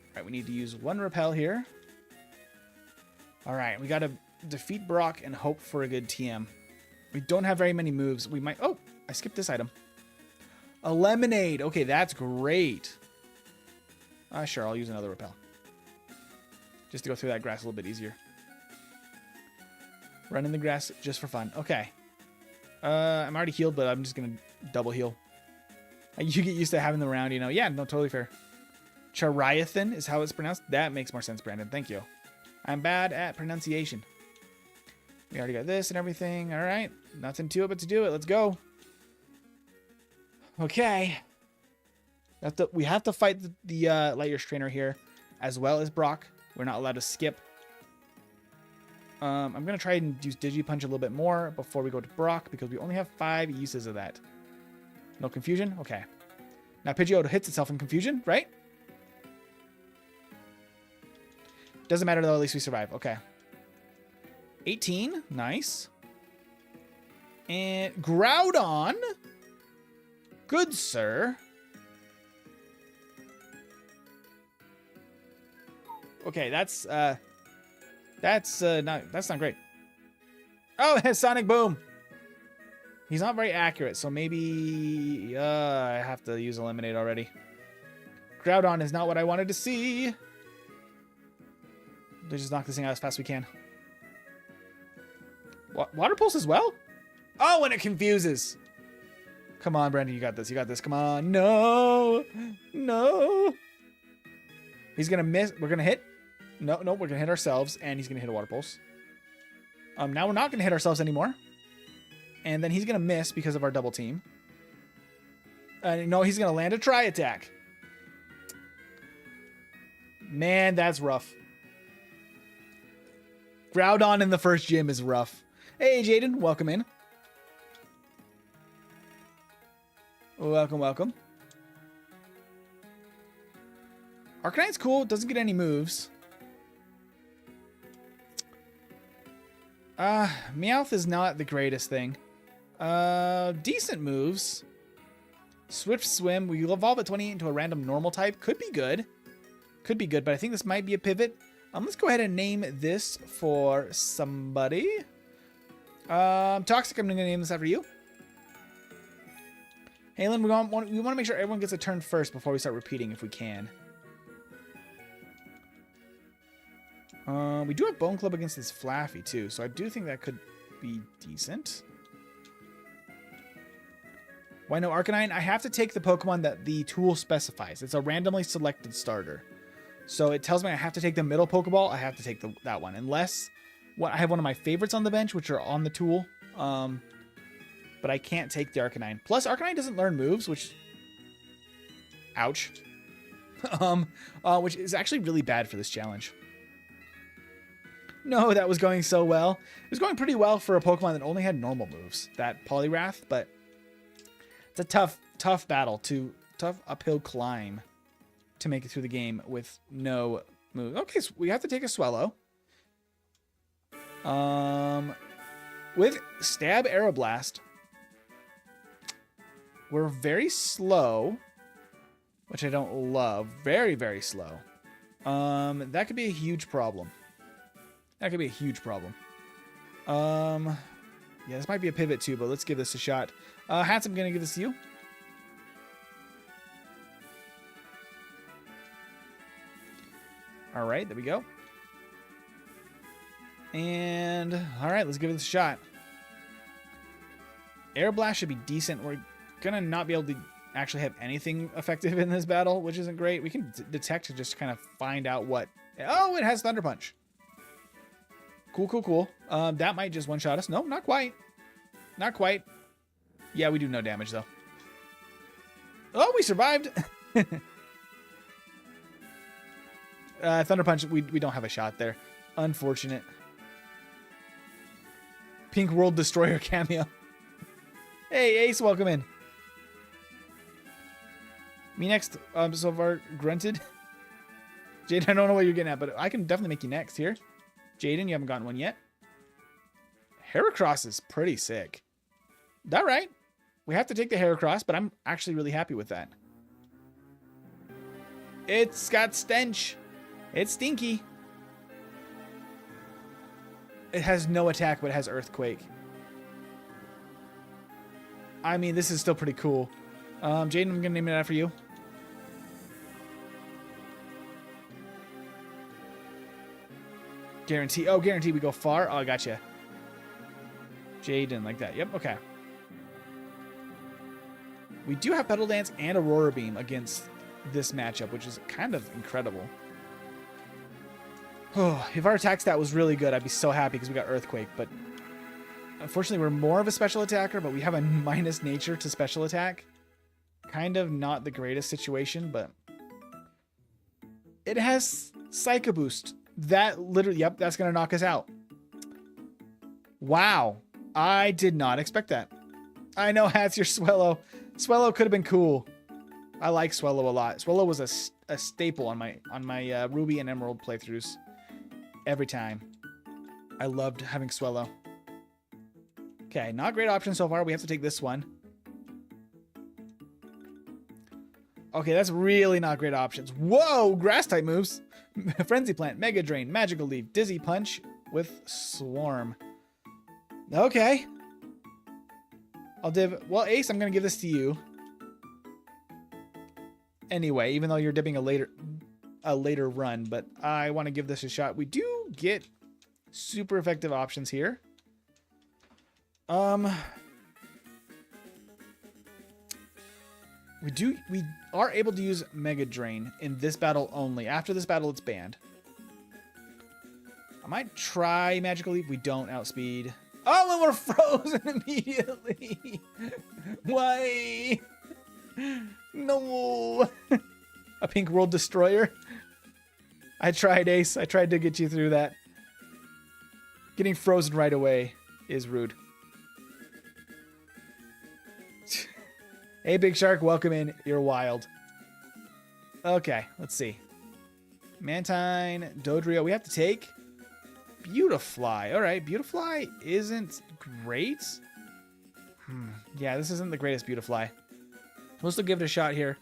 All right, we need to use 1 Repel here. All right, we got to defeat Brock and hope for a good TM. We don't have very many moves. We might... Oh, I skipped this item. A Lemonade. Okay, that's great. Sure, I'll use another Repel. Just to go through that grass a little bit easier. Run in the grass just for fun. Okay. I'm already healed, but I'm just going to double heal. You get used to having them around, you know. Yeah, no, totally fair. Chariathan is how it's pronounced. That makes more sense, Brandon. Thank you. I'm bad at pronunciation. We already got this and everything. All right. Nothing to it but to do it. Let's go. Okay. We have to fight the Light Years trainer here, as well as Brock. We're not allowed to skip. I'm going to try and use Digipunch a little bit more before we go to Brock, because we only have 5 uses of that. No confusion? Okay. Now Pidgeotto hits itself in confusion, right? Doesn't matter though, at least we survive. Okay. 18. Nice. And Groudon. Good, sir. Okay, that's not great. Oh, it has Sonic Boom. He's not very accurate, so maybe I have to use Eliminate already. Groudon is not what I wanted to see. Let's just knock this thing out as fast as we can. Water Pulse as well? Oh, and it confuses. Come on, Brandon, you got this. You got this. Come on. No. No. He's going to miss. We're going to hit. No, we're going to hit ourselves, and he's going to hit a Water Pulse. Now we're not going to hit ourselves anymore. And then he's going to miss because of our double team. No, he's going to land a Tri-Attack. Man, that's rough. Groudon in the first gym is rough. Hey, Jaden, welcome in. Welcome, welcome. Arcanite's cool. Doesn't get any moves. Meowth is not the greatest thing. Decent moves. Swift Swim. We evolve at 28 into a random normal type. Could be good. Could be good, but I think this might be a pivot. Let's go ahead and name this for somebody. Toxic, I'm going to name this after you. Halen, we want to make sure everyone gets a turn first before we start repeating if we can. We do have Bone Club against this Flaffy too, so I do think that could be decent. Why no Arcanine? I have to take the Pokemon that the tool specifies. It's a randomly selected starter. So it tells me I have to take the middle Pokeball. I have to take that one. Unless I have one of my favorites on the bench, which are on the tool. But I can't take the Arcanine. Plus, Arcanine doesn't learn moves, which... Ouch. Which is actually really bad for this challenge. No, that was going so well. It was going pretty well for a Pokemon that only had normal moves. That Poliwrath, but... It's a tough battle, tough uphill climb to make it through the game with no move. Okay, so we have to take a Swellow. With Stab Aeroblast, we're very slow, which I don't love. Very, very slow. That could be a huge problem. That could be a huge problem. Yeah, this might be a pivot too, but let's give this a shot. Hats, I'm going to give this to you. All right, there we go. And, all right, let's give this a shot. Air Blast should be decent. We're going to not be able to actually have anything effective in this battle, which isn't great. We can detect to just kind of find out what... Oh, it has Thunder Punch. Cool, cool, cool. That might just one-shot us. No, not quite. Not quite. Yeah, we do no damage, though. Oh, we survived. Thunder Punch, we don't have a shot there. Unfortunate. Pink World Destroyer cameo. Hey, Ace, welcome in. Me next, so far, grunted. Jaden, I don't know what you're getting at, but I can definitely make you next here. Jaden, you haven't gotten one yet. Heracross is pretty sick. All right. We have to take the Heracross, but I'm actually really happy with that. It's got stench. It's stinky. It has no attack, but it has Earthquake. I mean, this is still pretty cool. Jaden, I'm going to name it after you. Guarantee. Oh, guarantee we go far. Oh, I gotcha. Jaden, like that. Yep, okay. We do have Petal Dance and Aurora Beam against this matchup, which is kind of incredible. Oh, if our attack stat was really good, I'd be so happy because we got Earthquake, but unfortunately we're more of a special attacker, but we have a minus nature to special attack. Kind of not the greatest situation, but it has Psycho Boost. That literally, yep, that's going to knock us out. Wow. I did not expect that. I know, Hats, your Swellow. Swellow could have been cool. I like Swellow a lot. Swellow was a staple on my Ruby and Emerald playthroughs. Every time. I loved having Swellow. Okay, not great option so far. We have to take this one. Okay, that's really not great options. Whoa, grass type moves. Frenzy Plant, Mega Drain, Magical Leaf, Dizzy Punch with Swarm. Okay. Well, Ace, I'm going to give this to you. Anyway, even though you're dipping a later run, but I want to give this a shot. We do get super effective options here. We are able to use Mega Drain in this battle only. After this battle, it's banned. I might try Magical Leap. We don't outspeed. Oh, and we're frozen immediately. Why? No. A Pink World Destroyer. I tried, Ace. I tried to get you through that. Getting frozen right away is rude. Hey, Big Shark, welcome in. You're wild. Okay, let's see. Mantine, Dodrio. We have to take Beautifly. All right, Beautifly isn't great. Yeah, this isn't the greatest Beautifly. We'll still give it a shot here.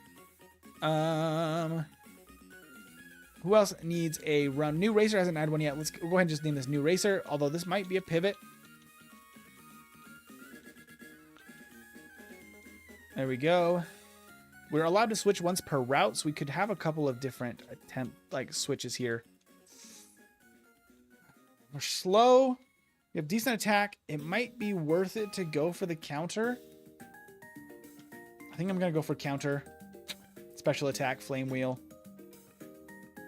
Who else needs a run? New Racer hasn't had one yet. Let's go ahead and just name this New Racer, although this might be a pivot. There we go. We're allowed to switch once per route, so we could have a couple of different switches here. We're slow. We have decent attack. It might be worth it to go for the counter. I think I'm going to go for counter. Special attack, Flame Wheel.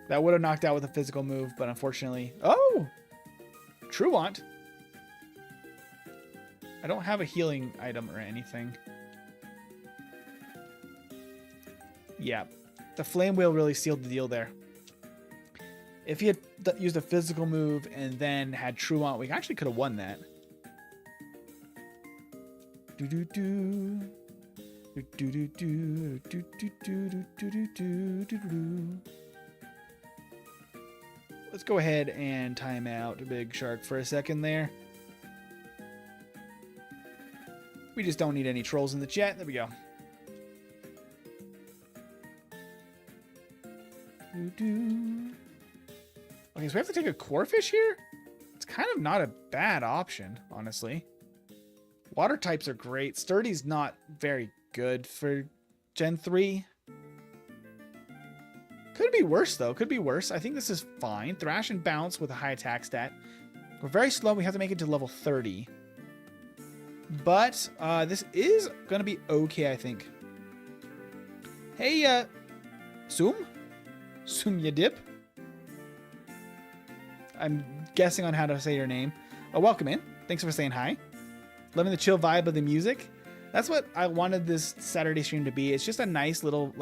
That would have knocked out with a physical move, but unfortunately... Oh! Truant. I don't have a healing item or anything. Yeah. The Flame Wheel really sealed the deal there. If he had used a physical move and then had Truant, we actually could have won that. Let's go ahead and time out Big Shark for a second there. We just don't need any trolls in the chat. There we go. Okay, so we have to take a core fish here? It's kind of not a bad option, honestly. Water types are great. Sturdy's not very good for Gen 3. Could be worse, though. Could be worse. I think this is fine. Thrash and Bounce with a high attack stat. We're very slow. We have to make it to level 30. But this is going to be okay, I think. Hey, Sum ya dip? I'm guessing on how to say your name. Welcome in. Thanks for saying hi. Loving the chill vibe of the music. That's what I wanted this Saturday stream to be. It's just a nice little,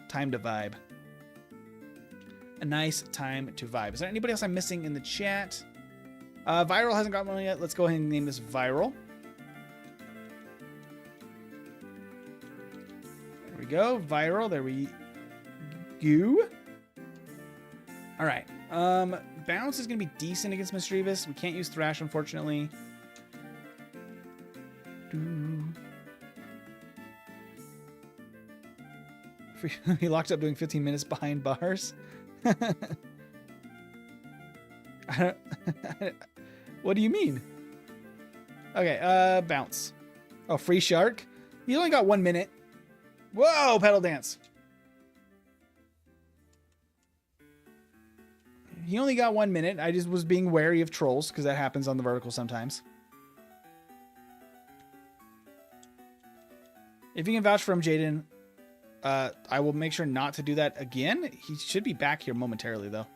time to vibe. A nice time to vibe. Is there anybody else I'm missing in the chat? Viral hasn't got one yet. Let's go ahead and name this Viral. There we go. Viral. There we go. All right. Bounce is going to be decent against Mischievous. We can't use Thrash, unfortunately. He locked up doing 15 minutes behind bars. What do you mean? Okay, Bounce. Oh, Free Shark. He only got 1 minute. Whoa, Pedal Dance. He only got 1 minute. I just was being wary of trolls because that happens on the vertical sometimes. If you can vouch for him, Jaden, I will make sure not to do that again. He should be back here momentarily, though.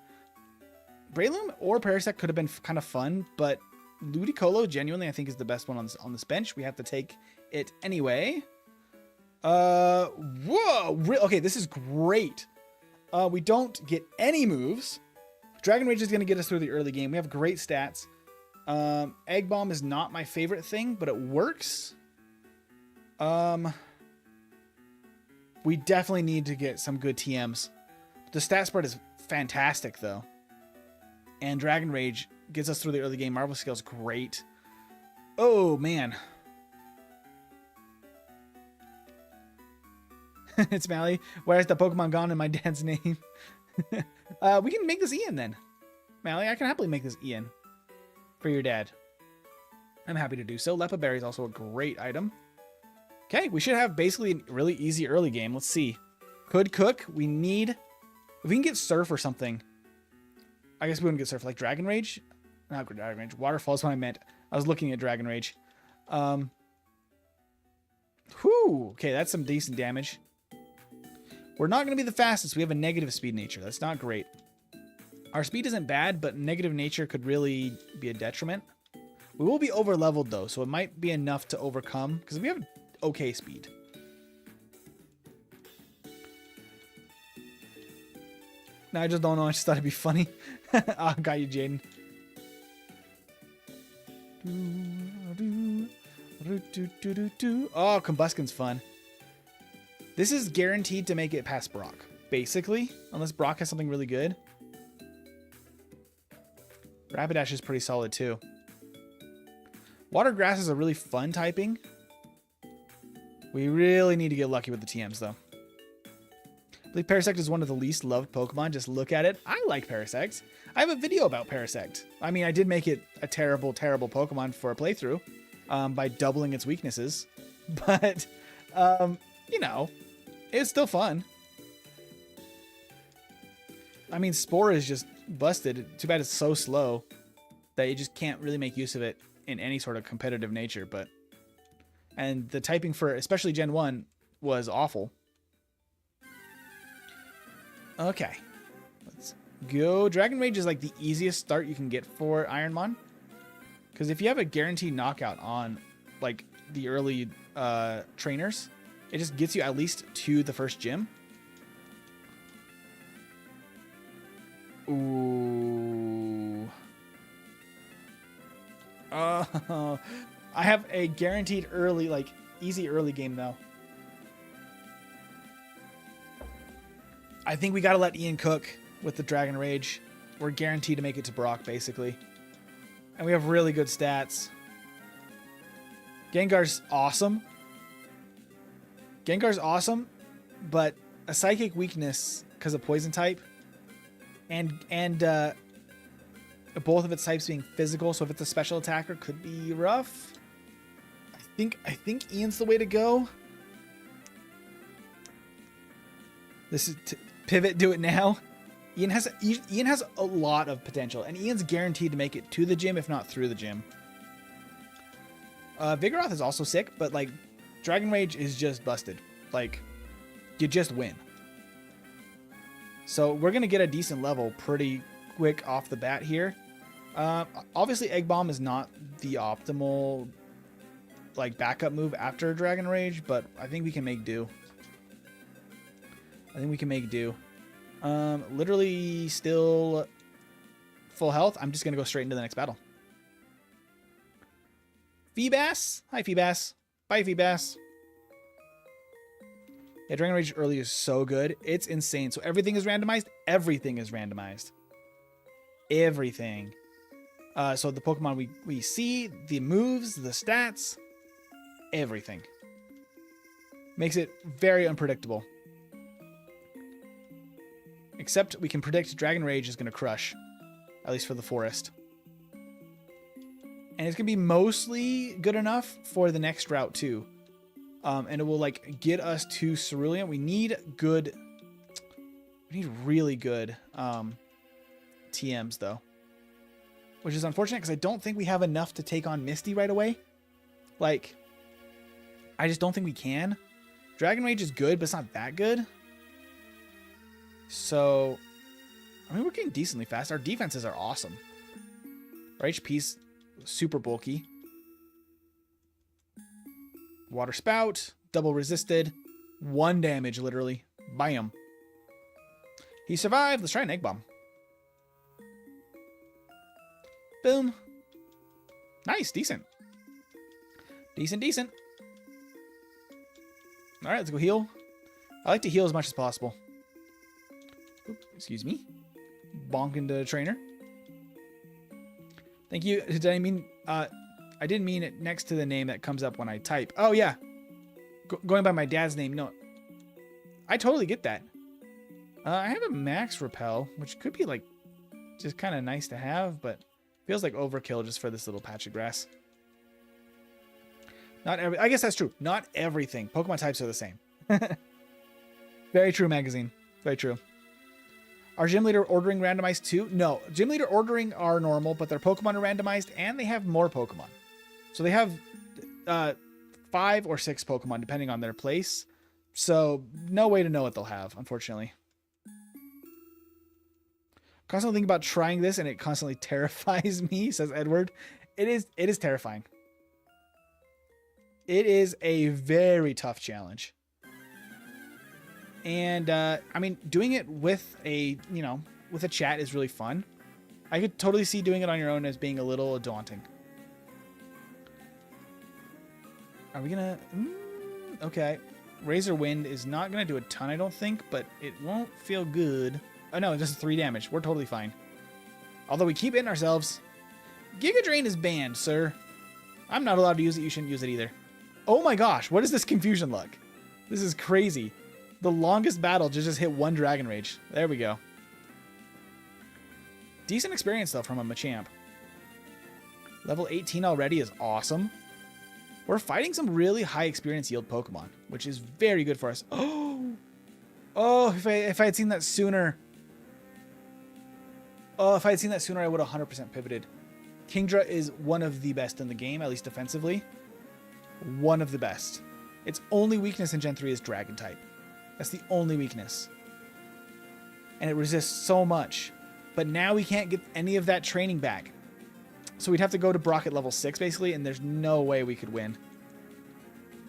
Breloom or Parasect could have been kind of fun, but Ludicolo genuinely I think is the best one on this bench. We have to take it anyway. Whoa! Okay, this is great. We don't get any moves. Dragon Rage is going to get us through the early game. We have great stats. Egg Bomb is not my favorite thing, but it works. We definitely need to get some good TMs. The stat spread is fantastic, though. And Dragon Rage gets us through the early game. Marvel Scale is great. Oh, man. It's Mally. Where's the Pokemon gone in my dad's name? We can make this Ian, then. Mally, I can happily make this Ian for your dad. I'm happy to do so. Lepa Berry is also a great item. Okay, we should have basically a really easy early game. Let's see. Could cook. We need... If we can get Surf or something. I guess we wouldn't get Surf. Like Dragon Rage? Not Dragon Rage. Waterfall is what I meant. I was looking at Dragon Rage. Whew. Okay, that's some decent damage. We're not going to be the fastest. We have a negative speed nature. That's not great. Our speed isn't bad, but negative nature could really be a detriment. We will be over leveled though, so it might be enough to overcome because we have okay speed. No, I just don't know. I just thought it'd be funny. Oh, got you, Jaden. Oh, Combustion's fun. This is guaranteed to make it past Brock, basically, unless Brock has something really good. Rapidash is pretty solid, too. Water Grass is a really fun typing. We really need to get lucky with the TMs, though. I believe Parasect is one of the least loved Pokemon. Just look at it. I like Parasect. I have a video about Parasect. I mean, I did make it a terrible, terrible Pokemon for a playthrough by doubling its weaknesses. But, you know, it's still fun. I mean, Spore is just busted. Too bad it's so slow that you just can't really make use of it in any sort of competitive nature. And the typing for especially Gen 1 was awful. Okay, let's go. Dragon Rage is like the easiest start you can get for Ironmon, because if you have a guaranteed knockout on like the early trainers, it just gets you at least to the first gym. Ooh. Oh, I have a guaranteed early, like easy early game though. I think we got to let Ian cook with the Dragon Rage. We're guaranteed to make it to Brock, basically. And we have really good stats. Gengar's awesome. Gengar's awesome, but a psychic weakness because of poison type. And both of its types being physical, so if it's a special attacker, could be rough. I think Ian's the way to go. This is... Pivot, do it now. Ian has a lot of potential, and Ian's guaranteed to make it to the gym, if not through the gym. Vigoroth is also sick, but like Dragon Rage is just busted. Like, you just win. So we're gonna get a decent level pretty quick off the bat here. Obviously, Egg Bomb is not the optimal like backup move after Dragon Rage, but I think we can make do. Literally still full health. I'm just going to go straight into the next battle. Feebas. Hi, Feebas. Bye, Feebas. Yeah, Dragon Rage early is so good. It's insane. So everything is randomized. Everything is randomized. Everything. So the Pokemon we see, the moves, the stats, everything. Makes it very unpredictable. Except we can predict Dragon Rage is going to crush. At least for the forest. And it's going to be mostly good enough for the next route too. And it will like get us to Cerulean. We need really good TMs though. Which is unfortunate because I don't think we have enough to take on Misty right away. Like, I just don't think we can. Dragon Rage is good, but it's not that good. So, I mean, we're getting decently fast. Our defenses are awesome. Our HP's super bulky. Water Spout, double resisted, 1 damage, literally. Bam. He survived. Let's try an Egg Bomb. Boom. Nice, decent. Decent. All right, let's go heal. I like to heal as much as possible. Oop, excuse me. Bonk into trainer. Thank you. Did I mean... I didn't mean it next to the name that comes up when I type. Oh, yeah. Going by my dad's name. No. I totally get that. I have a max repel, which could be, like, just kind of nice to have, but feels like overkill just for this little patch of grass. I guess that's true. Not everything. Pokemon types are the same. Very true, magazine. Very true. Are Gym Leader ordering randomized too? No. Gym Leader ordering are normal, but their Pokemon are randomized, and they have more Pokemon. So they have 5 or 6 Pokemon, depending on their place. So no way to know what they'll have, unfortunately. Constantly think about trying this, and it constantly terrifies me, says Edward. It is terrifying. It is a very tough challenge. And, I mean, doing it with a chat is really fun. I could totally see doing it on your own as being a little daunting. Are we gonna... okay. Razor Wind is not gonna do a ton, I don't think, but it won't feel good. Oh, no, just 3 damage. We're totally fine. Although we keep hitting ourselves. Giga Drain is banned, sir. I'm not allowed to use it. You shouldn't use it either. Oh my gosh, what is this confusion luck? This is crazy. The longest battle just hit 1 Dragon Rage. There we go. Decent experience, though, from a Machamp. Level 18 already is awesome. We're fighting some really high experience yield Pokemon, which is very good for us. Oh, if I had seen that sooner. Oh, if I had seen that sooner, I would have 100% pivoted. Kingdra is one of the best in the game, at least defensively. One of the best. Its only weakness in Gen 3 is Dragon type. That's the only weakness. And it resists so much. But now we can't get any of that training back. So we'd have to go to Brock at level 6, basically, and there's no way we could win.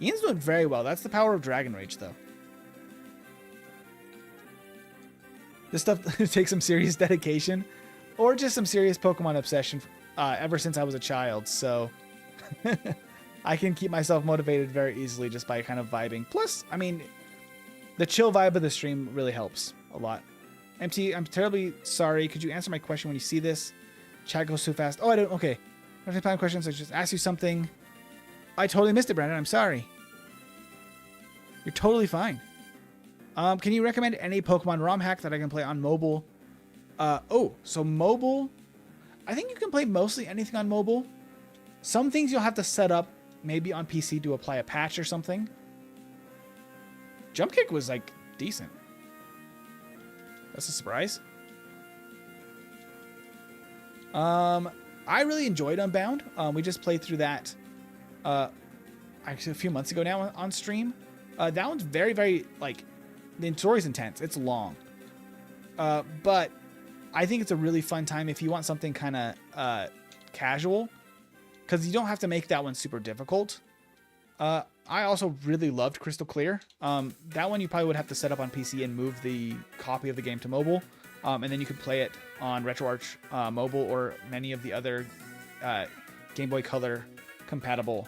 Ian's doing very well. That's the power of Dragon Rage, though. This stuff takes some serious dedication, or just some serious Pokemon obsession ever since I was a child, so I can keep myself motivated very easily just by kind of vibing. Plus, I mean, the chill vibe of the stream really helps a lot. MT, I'm terribly sorry. Could you answer my question when you see this? Chat goes too fast. Oh, I don't. Okay. I don't have questions. I just asked you something. I totally missed it, Brandon. I'm sorry. You're totally fine. Can you recommend any Pokemon ROM hack that I can play on mobile? So mobile. I think you can play mostly anything on mobile. Some things you'll have to set up maybe on PC to apply a patch or something. Jump Kick was like decent. That's a surprise. I really enjoyed Unbound. We just played through that actually a few months ago now on stream. That one's very, very, like, the story's intense. It's long. But I think it's a really fun time if you want something kind of casual, because you don't have to make that one super difficult. I also really loved Crystal Clear. That one you probably would have to set up on PC and move the copy of the game to mobile. And then you could play it on RetroArch mobile or many of the other Game Boy Color compatible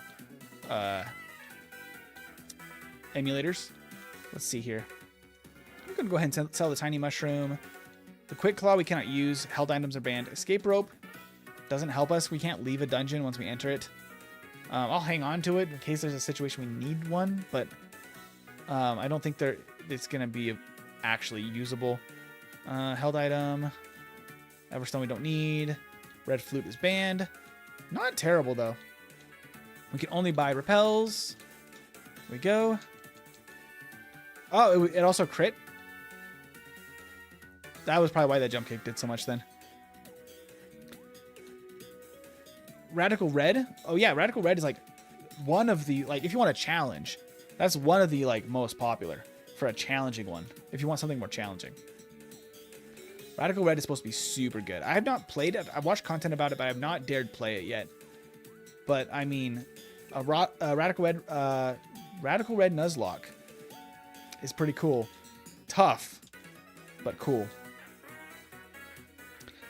emulators. Let's see here. I'm going to go ahead and sell the Tiny Mushroom. The Quick Claw we cannot use. Held items are banned. Escape Rope doesn't help us. We can't leave a dungeon once we enter it. I'll hang on to it in case there's a situation we need one, but I don't think it's going to be actually usable. Held item. Everstone we don't need. Red Flute is banned. Not terrible, though. We can only buy repels. Here we go. Oh, it also crit. That was probably why that jump kick did so much then. Radical Red. Oh yeah, Radical Red is like one of the, like, if you want a challenge, that's one of the like most popular for a challenging one. If you want something more challenging. Radical Red is supposed to be super good. I have not played it. I've watched content about it, but I have not dared play it yet. But I mean, Radical Red Nuzlocke is pretty cool. Tough, but cool.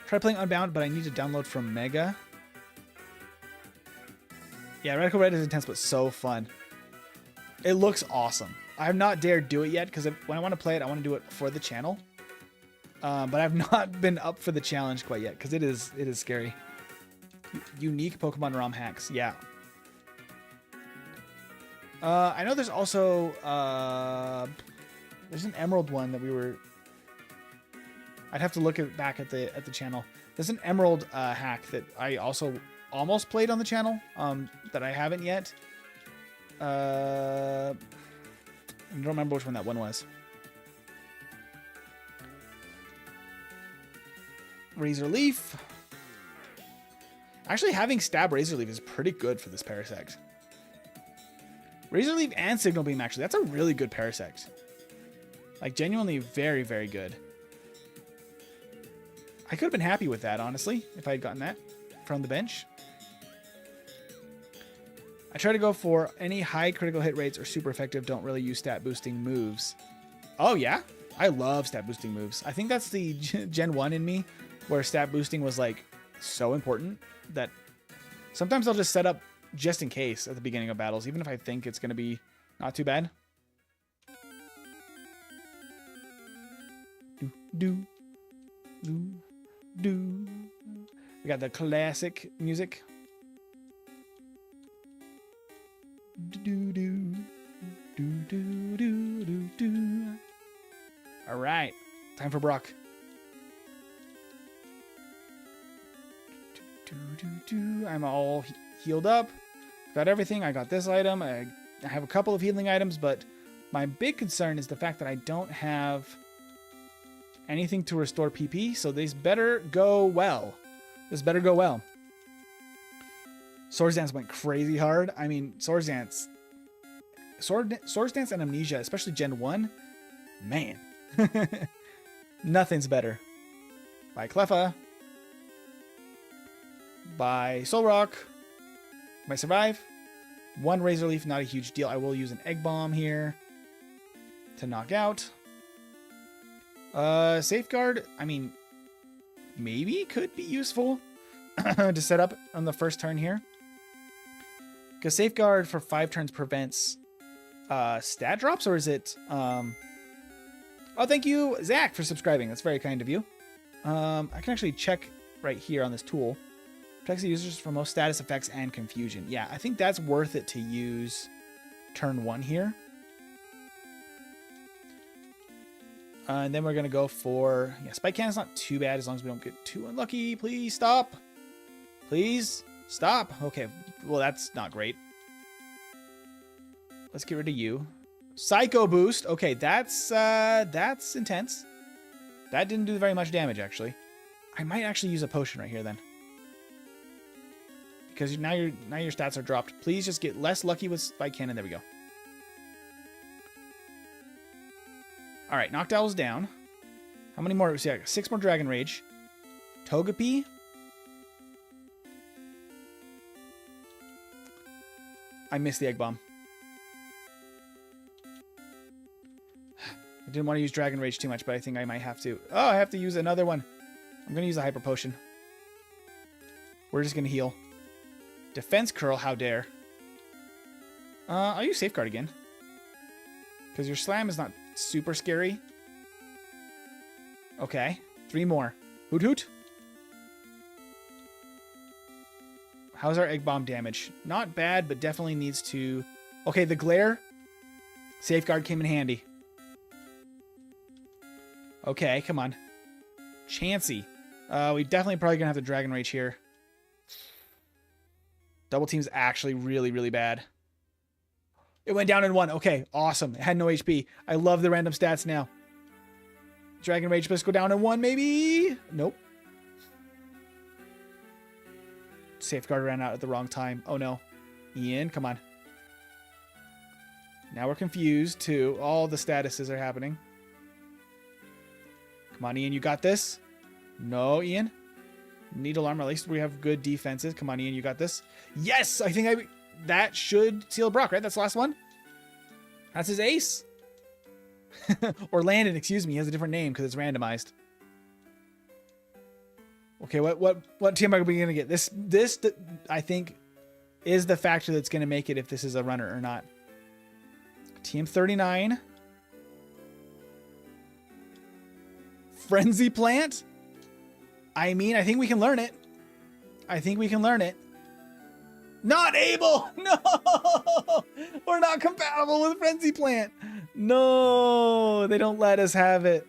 Try playing Unbound, but I need to download from Mega. Yeah, Radical Red is intense, but so fun. It looks awesome. I have not dared do it yet, because when I want to play it, I want to do it for the channel. But I've not been up for the challenge quite yet, because it is scary. Unique Pokemon ROM hacks, yeah. I know there's also there's an Emerald one that we were. I'd have to look back at the channel. There's an Emerald hack that I also almost played on the channel that I haven't yet. I don't remember which one that one was. Razor Leaf. Actually, having Stab Razor Leaf is pretty good for this Parasect. Razor Leaf and Signal Beam, actually. That's a really good Parasect. Like, genuinely very, very good. I could have been happy with that, honestly, if I had gotten that from the bench. I try to go for any high critical hit rates or super effective, don't really use stat boosting moves. Oh, yeah? I love stat boosting moves. I think that's the Gen 1 in me, where stat boosting was, like, so important that sometimes I'll just set up just in case at the beginning of battles, even if I think it's going to be not too bad. Do, do, do. We got the classic music. Do, do, do, do, do, do, do. All right, time for Brock. Do, do, do. I'm all healed up. Got everything. I got this item. I have a couple of healing items, but my big concern is the fact that I don't have anything to restore PP, so this better go well. This better go well. Swords Dance went crazy hard. I mean, Swords Dance and Amnesia, especially Gen 1, man. Nothing's better. By Cleffa. By Soul Rock. By Survive. One Razor Leaf, not a huge deal. I will use an Egg Bomb here to knock out. Safeguard, I mean, maybe could be useful to set up on the first turn here. Because Safeguard for 5 turns prevents stat drops, or is it... Oh, thank you, Zach, for subscribing. That's very kind of you. I can actually check right here on this tool. Protects the users from most status effects and confusion. Yeah, I think that's worth it to use turn 1 here. And then we're going to go for... Yeah, Spike Cannon's not too bad as long as we don't get too unlucky. Please stop. Please stop. Okay, well, that's not great. Let's get rid of you. Psycho Boost. Okay, that's intense. That didn't do very much damage, actually. I might actually use a potion right here, then. Because now your stats are dropped. Please just get less lucky with Spike Cannon. There we go. All right, Noctowl's down. How many more? See, I got 6 more Dragon Rage. Togepi. I missed the Egg Bomb. I didn't want to use Dragon Rage too much, but I think I might have to. Oh, I have to use another one. I'm going to use a Hyper Potion. We're just going to heal. Defense Curl, how dare. I'll use Safeguard again. Because your Slam is not super scary. Okay. 3 more. Hoot Hoot. How's our Egg Bomb damage? Not bad, but definitely needs to... Okay, the Glare. Safeguard came in handy. Okay, come on. Chansey. We definitely probably gonna have to Dragon Rage here. Double Team's actually really, really bad. It went down in 1. Okay, awesome. It had no HP. I love the random stats now. Dragon Rage, let's go down in 1, maybe? Nope. Safeguard ran out at the wrong time. Oh, no. Ian, come on. Now we're confused, too. All the statuses are happening. Come on, Ian, you got this. No, Ian. Needle Armor, at least we have good defenses. Come on, Ian, you got this. Yes! I think that should seal Brock, right? That's the last one? That's his ace. Or Landon, excuse me. He has a different name because it's randomized. Okay, what team are we going to get? This, I think, is the factor that's going to make it if this is a runner or not. Team 39. Frenzy Plant? I mean, I think we can learn it. I think we can learn it. Not able! No! We're not compatible with Frenzy Plant. No! They don't let us have it.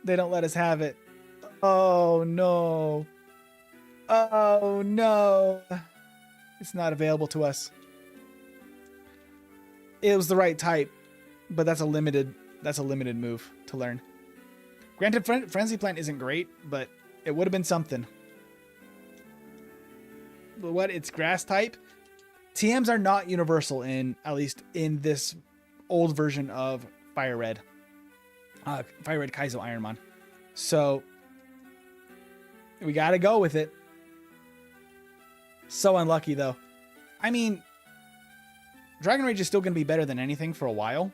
They don't let us have it. Oh, no. Oh, no. It's not available to us. It was the right type, but that's a limited move to learn. Granted, Frenzy Plant isn't great, but it would have been something. But what? It's grass type. TMs are not universal at least in this old version of FireRed. FireRed Kaizo Ironmon. So we got to go with it. So unlucky though. I mean, Dragon Rage is still going to be better than anything for a while.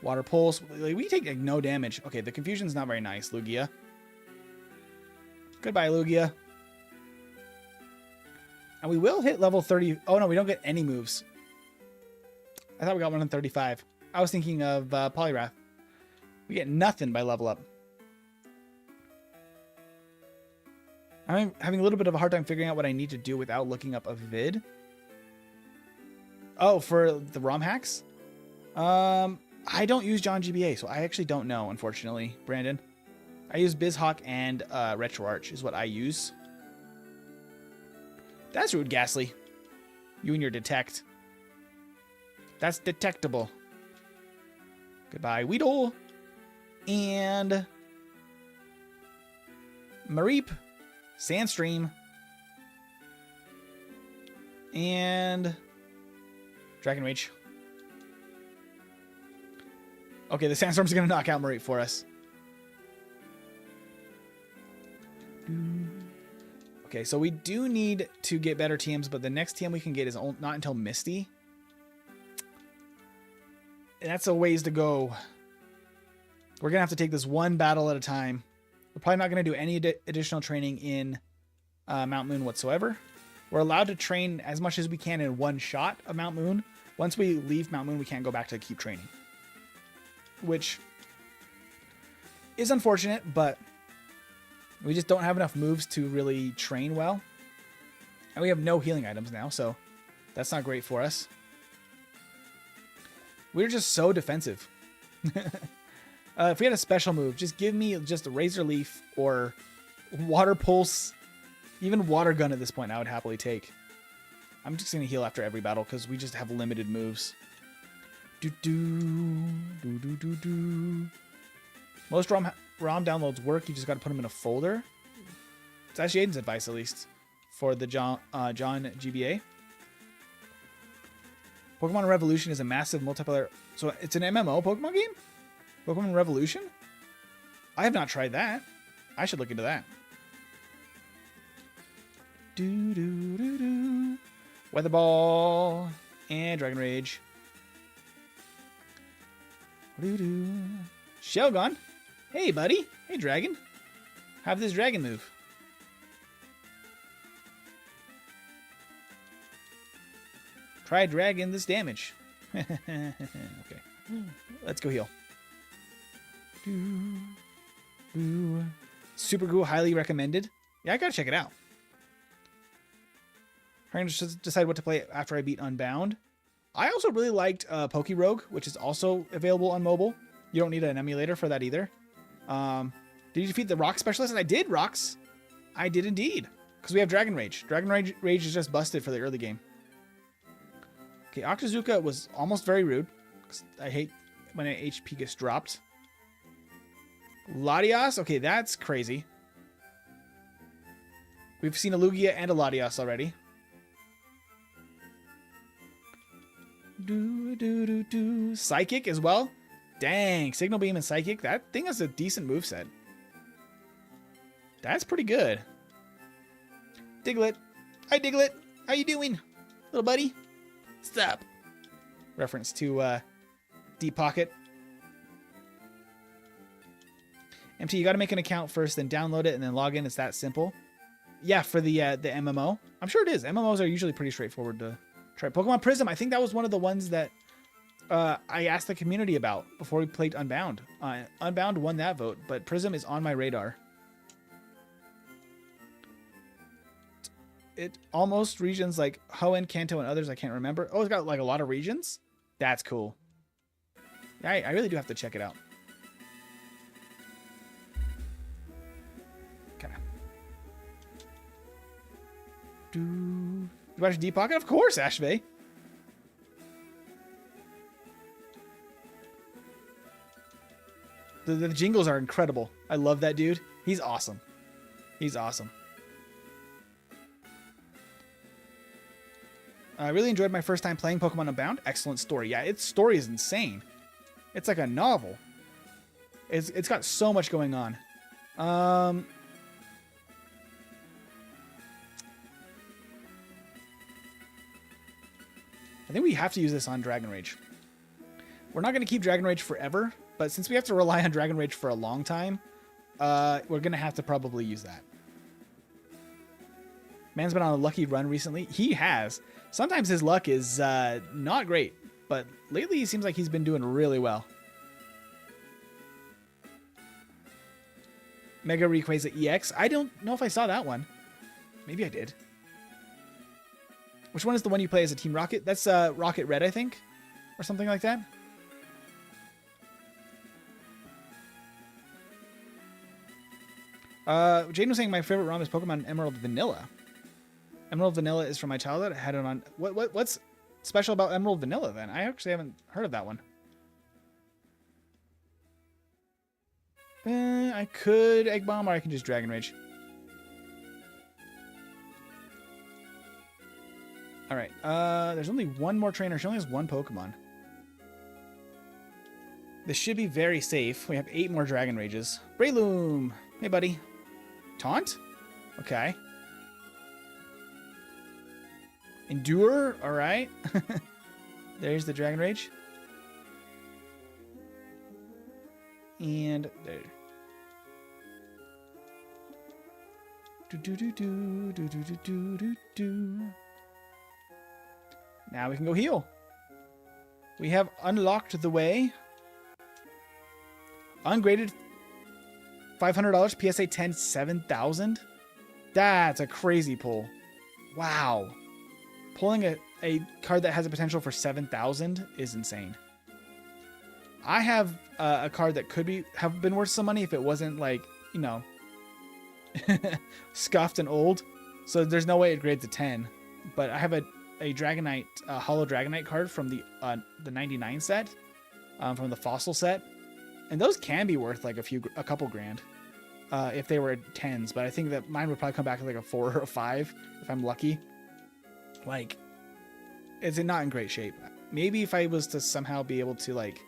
Water Pulse. We take like, no damage. Okay, the confusion's not very nice, Lugia. Goodbye, Lugia. And we will hit level 30. Oh, no, we don't get any moves. I thought we got one on 35. I was thinking of Poliwrath. We get nothing by level up. I'm having a little bit of a hard time figuring out what I need to do without looking up a vid. Oh, for the ROM hacks? I don't use John GBA, so I actually don't know, unfortunately, Brandon. I use BizHawk and RetroArch is what I use. That's rude, Ghastly. You and your detect. That's detectable. Goodbye, Weedle. And Mareep, Sandstream, and Dragon Rage. Okay, the Sandstorm's going to knock out Mareep for us. Okay, so we do need to get better TMs, but the next TM we can get is not until Misty. And that's a ways to go. We're going to have to take this one battle at a time. We're probably not going to do any additional training in Mount Moon whatsoever. We're allowed to train as much as we can in one shot of Mount Moon. Once we leave Mount Moon, we can't go back to keep training. Which is unfortunate, but we just don't have enough moves to really train well. And we have no healing items now, so that's not great for us. We're just so defensive. If we had a special move, just give me just a Razor Leaf or Water Pulse. Even Water Gun at this point I would happily take. I'm just going to heal after every battle because we just have limited moves. Most ROM downloads work. You just got to put them in a folder. It's actually Aiden's advice, at least, for the John GBA. Pokemon Revolution is a massive multiplayer. So it's an MMO Pokemon game? Pokemon Revolution? I have not tried that. I should look into that. Weather Ball and Dragon Rage. Shelgon. Hey, buddy. Hey, Dragon. Have this Dragon move. Try Dragon this damage. Okay. Let's go heal. Super cool. Highly recommended. Yeah, I gotta check it out. Trying to decide what to play after I beat Unbound. I also really liked Pokerogue, which is also available on mobile. You don't need an emulator for that either. Did you defeat the Rock Specialist? I did, Rocks. I did indeed. Because we have Dragon Rage. Dragon Rage is just busted for the early game. Okay, Octazooka was almost very rude. I hate when an HP gets dropped. Latias? Okay, that's crazy. We've seen a Lugia and a Latias already. Psychic as well? Dang, Signal Beam and Psychic. That thing has a decent moveset. That's pretty good. Diglett. Hi, Diglett. How you doing, little buddy? Stop. Reference to Deep Pocket. MT, you got to make an account first, then download it, and then log in. It's that simple. Yeah, for the MMO. I'm sure it is. MMOs are usually pretty straightforward to try. Pokemon Prism, I think that was one of the ones that I asked the community about before we played Unbound. Unbound won that vote, but Prism is on my radar. It almost regions like Hoenn, Kanto, and others I can't remember. Oh, it's got like a lot of regions? That's cool. I really do have to check it out. Okay. You watch Deep Pocket? Of course, Ashbay. The jingles are incredible. I love that dude. He's awesome. He's awesome. I really enjoyed my first time playing Pokemon Unbound. Excellent story. Yeah, its story is insane. It's like a novel. It's got so much going on. I think we have to use this on Dragon Rage. We're not going to keep Dragon Rage forever, but since we have to rely on Dragon Rage for a long time, we're going to have to probably use that. Man's been on a lucky run recently. He has. Sometimes his luck is not great, but lately he seems like he's been doing really well. Mega Rayquaza EX. I don't know if I saw that one. Maybe I did. Which one is the one you play as a Team Rocket? That's Rocket Red, I think, or something like that. Jaden was saying my favorite ROM is Pokemon Emerald Vanilla. Emerald Vanilla is from my childhood. I had it on. What's special about Emerald Vanilla then? I actually haven't heard of that one. I could Egg Bomb, or I can just Dragon Rage. All right. There's only one more trainer. She only has one Pokemon. This should be very safe. We have 8 more Dragon Rages. Breloom. Hey, buddy. Taunt? Okay. Endure? All right. There's the Dragon Rage. And there. Now we can go heal. We have unlocked the way. Ungraded $500, PSA 10, 7,000. That's a crazy pull. Wow. Pulling a card that has a potential for 7,000 is insane. I have a card that could have been worth some money if it wasn't like, you know, scuffed and old. So there's no way it grades a 10. But I have a Dragonite, Hollow Dragonite card from the 99 set, from the Fossil set. And those can be worth like a couple grand if they were 10s. But I think that mine would probably come back like a 4 or a 5 if I'm lucky. Like, it's not in great shape. Maybe if I was to somehow be able to like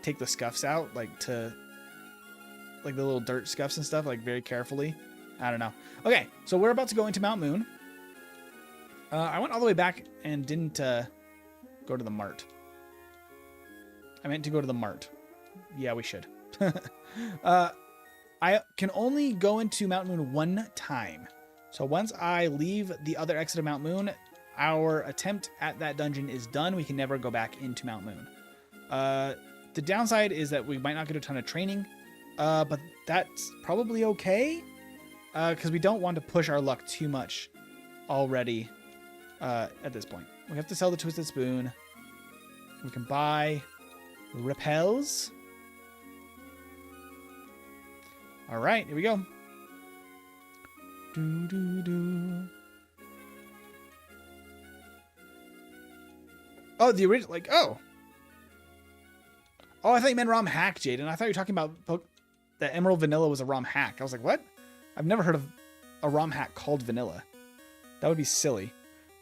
take the scuffs out, like the little dirt scuffs and stuff, like very carefully. I don't know. Okay, so we're about to go into Mount Moon. I went all the way back and didn't go to the mart. I meant to go to the mart. Yeah, we should. I can only go into Mount Moon one time. So once I leave the other exit of Mount Moon, our attempt at that dungeon is done. We can never go back into Mount Moon. The downside is that we might not get a ton of training, but that's probably okay, because we don't want to push our luck too much already at this point. We have to sell the Twisted Spoon. We can buy repels. All right, here we go. Oh, the original, like, oh, I thought you meant ROM hack, Jaden. I thought you were talking about that Emerald Vanilla was a ROM hack. I was like, what? I've never heard of a ROM hack called Vanilla. That would be silly.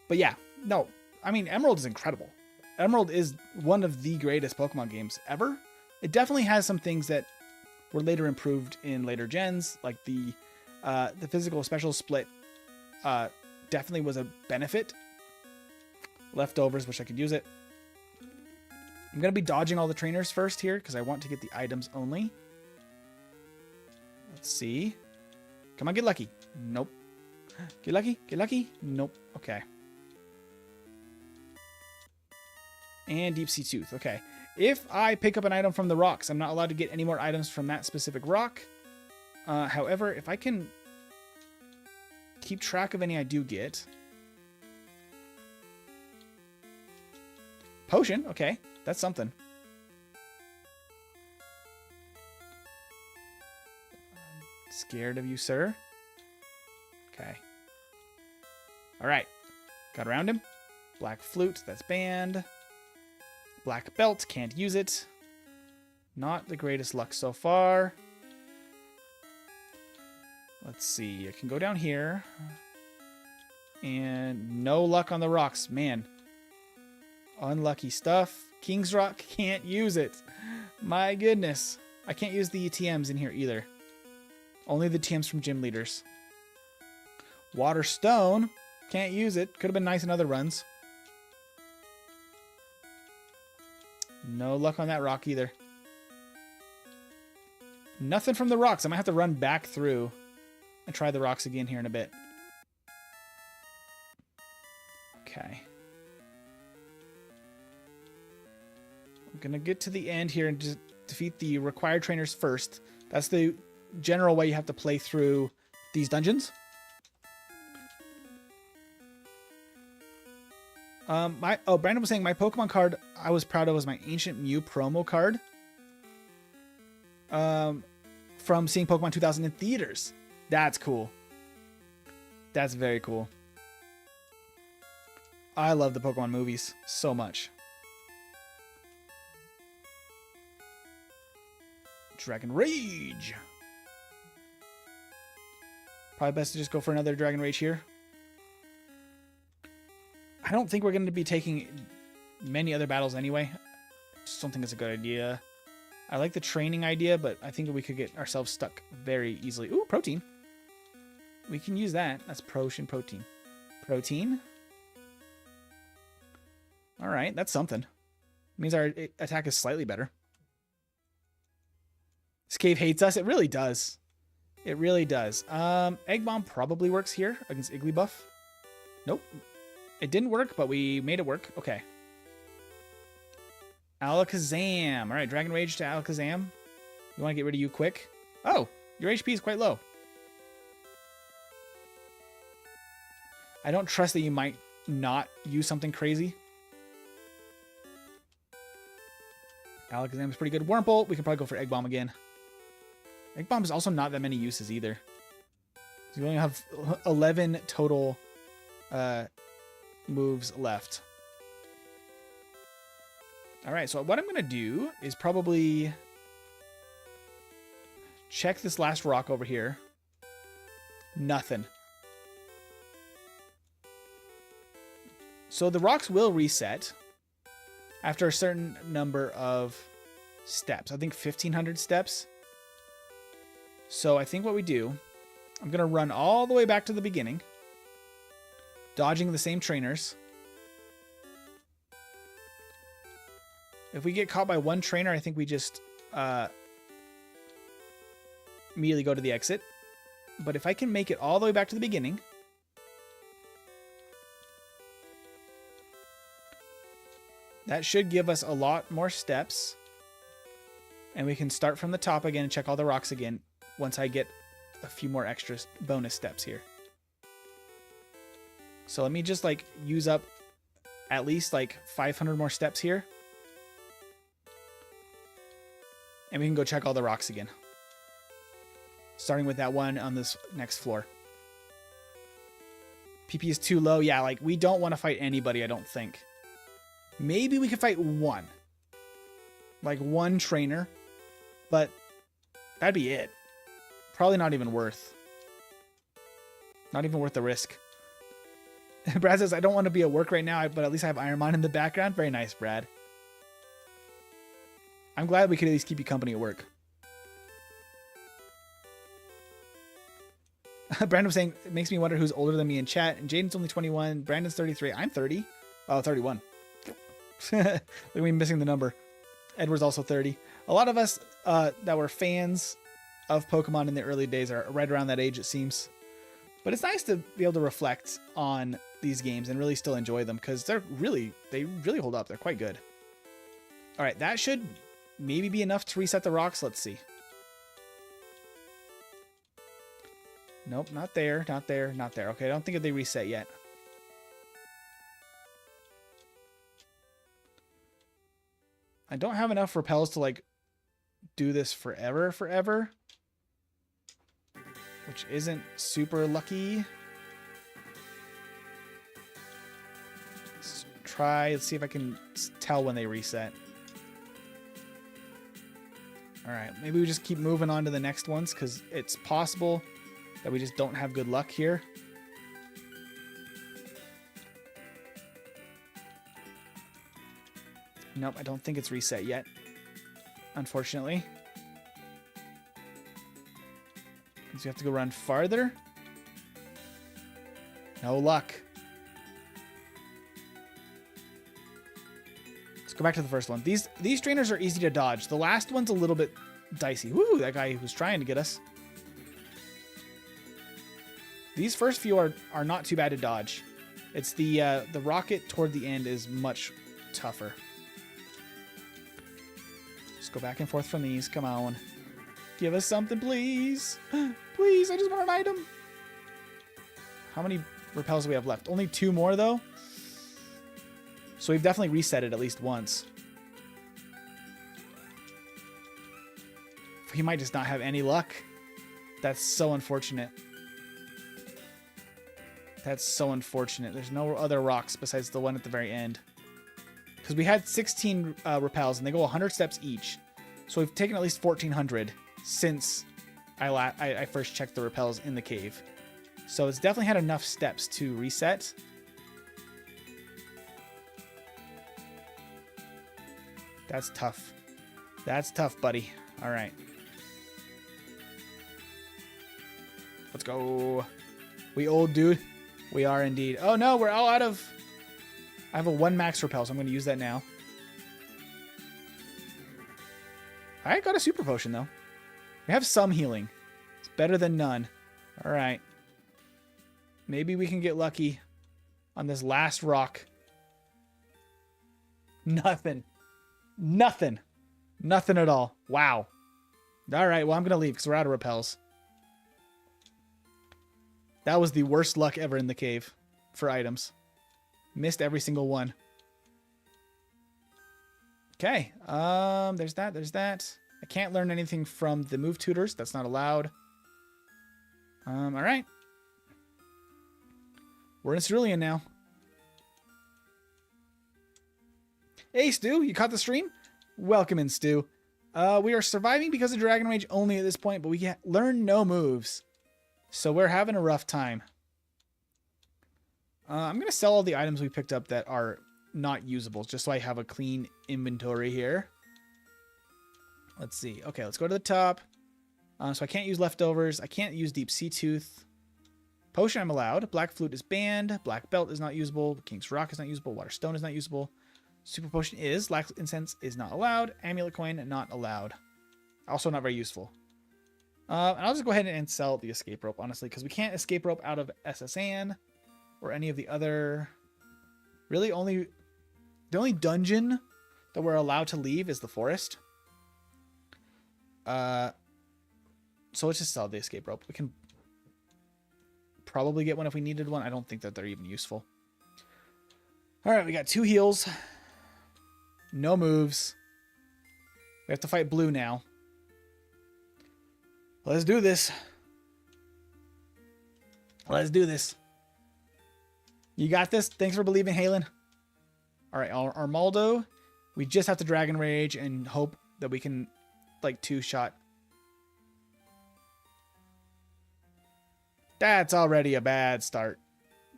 But yeah, no, I mean, Emerald is incredible. Emerald is one of the greatest Pokemon games ever. It definitely has some things that were later improved in later gens, like the physical special split definitely was a benefit. Leftovers, wish I could use it. I'm going to be dodging all the trainers first here because I want to get the items only. Let's see. Come on, get lucky. Nope. Get lucky. Get lucky. Nope. Okay. And Deep Sea Tooth. Okay. If I pick up an item from the rocks, I'm not allowed to get any more items from that specific rock. However, if I can keep track of any I do get. Potion. Okay. That's something. I'm scared of you, sir. Okay. All right. Got around him. Black Flute. That's banned. Black Belt. Can't use it. Not the greatest luck so far. Let's see. I can go down here. And no luck on the rocks. Man. Unlucky stuff. King's Rock, can't use it. My goodness. I can't use the TMs in here either. Only the TMs from gym leaders. Water Stone, can't use it. Could have been nice in other runs. No luck on that rock either. Nothing from the rocks. I might have to run back through and try the rocks again here in a bit. Okay. I'm going to get to the end here and just defeat the required trainers first. That's the general way you have to play through these dungeons. Brandon was saying my Pokemon card I was proud of was my Ancient Mew promo card. From seeing Pokemon 2000 in theaters. That's cool. That's very cool. I love the Pokemon movies so much. Dragon Rage. Probably best to just go for another Dragon Rage here. I don't think we're going to be taking many other battles anyway. I just don't think it's a good idea. I like the training idea, but I think we could get ourselves stuck very easily. Ooh, protein. We can use that. That's potion protein. Protein. All right, that's something. It means our attack is slightly better. This cave hates us. It really does. It really does. Egg Bomb probably works here against Igglybuff. Nope. It didn't work, but we made it work. Okay. Alakazam. All right, Dragon Rage to Alakazam. We want to get rid of you quick. Oh, your HP is quite low. I don't trust that you might not use something crazy. Alakazam is pretty good. Wurmple, we can probably go for Egg Bomb again. Egg Bomb is also not that many uses either. So we only have 11 total moves left. All right, so what I'm going to do is probably check this last rock over here. Nothing. So the rocks will reset after a certain number of steps. I think 1,500 steps. So I think what we do, I'm going to run all the way back to the beginning, dodging the same trainers. If we get caught by one trainer, I think we just immediately go to the exit. But if I can make it all the way back to the beginning, that should give us a lot more steps. And we can start from the top again and check all the rocks again once I get a few more extra bonus steps here. So let me just like use up at least like 500 more steps here. And we can go check all the rocks again. Starting with that one on this next floor. PP is too low. Yeah, like we don't want to fight anybody, I don't think. Maybe we could fight one. Like one trainer. But that'd be it. Probably not even worth. Not even worth the risk. Brad says, I don't want to be at work right now, but at least I have Ironmon in the background. Very nice, Brad. I'm glad we could at least keep you company at work. Brandon was saying, it makes me wonder who's older than me in chat. And Jaden's only 21. Brandon's 33. I'm 30. Oh, 31. Look at me missing the number. Edward's also 30. A lot of us that were fans of Pokemon in the early days are right around that age, it seems. But it's nice to be able to reflect on these games and really still enjoy them because they really hold up. They're quite good. All right, that should maybe be enough to reset the rocks. Let's see. Nope, not there, not there, not there. Okay, I don't think they reset yet. I don't have enough repels to like do this forever. Which isn't super lucky. Let's see if I can tell when they reset. All right, maybe we just keep moving on to the next ones because it's possible that we just don't have good luck here. Nope, I don't think it's reset yet, unfortunately. So you have to go run farther. No luck. Let's go back to the first one. These trainers are easy to dodge. The last one's a little bit dicey. Woo, that guy who's trying to get us. These first few are not too bad to dodge. It's the rocket toward the end is much tougher. Just go back and forth from these. Come on. Give us something, please. Please, I just want an item. How many repels do we have left? Only 2 more, though? So we've definitely reset it at least once. He might just not have any luck. That's so unfortunate. That's so unfortunate. There's no other rocks besides the one at the very end. Because we had 16 repels, and they go 100 steps each. So we've taken at least 1,400 since I first checked the repels in the cave. So it's definitely had enough steps to reset. That's tough. That's tough, buddy. All right. Let's go. We old, dude. We are indeed. Oh, no. We're all out of... I have a 1 max repel, so I'm going to use that now. I got a super potion, though. We have some healing. It's better than none. All right. Maybe we can get lucky on this last rock. Nothing. Nothing. Nothing at all. Wow. All right, well, I'm going to leave because we're out of repels. That was the worst luck ever in the cave for items. Missed every single one. Okay. There's that. There's that. I can't learn anything from the move tutors. That's not allowed. All right. We're in Cerulean now. Hey, Stu, you caught the stream? Welcome in, Stu. We are surviving because of Dragon Rage only at this point, but we learn no moves. So we're having a rough time. I'm going to sell all the items we picked up that are not usable, just so I have a clean inventory here. Let's see. Okay, let's go to the top. So I can't use leftovers. I can't use Deep Sea Tooth. Potion I'm allowed. Black Flute is banned. Black Belt is not usable. King's Rock is not usable. Water Stone is not usable. Super Potion is. Black Incense is not allowed. Amulet Coin not allowed. Also not very useful. And I'll just go ahead and sell the escape rope, honestly, because we can't escape rope out of SSN or any of the other... Really, the only dungeon that we're allowed to leave is the forest. So let's just sell the escape rope. We can probably get one if we needed one. I don't think that they're even useful. All right, we got 2 heals. No moves. We have to fight blue now. Let's do this. Let's do this. You got this. Thanks for believing, Halen. All right, Armaldo. We just have to Dragon Rage and hope that we can, like, 2-shot. That's already a bad start.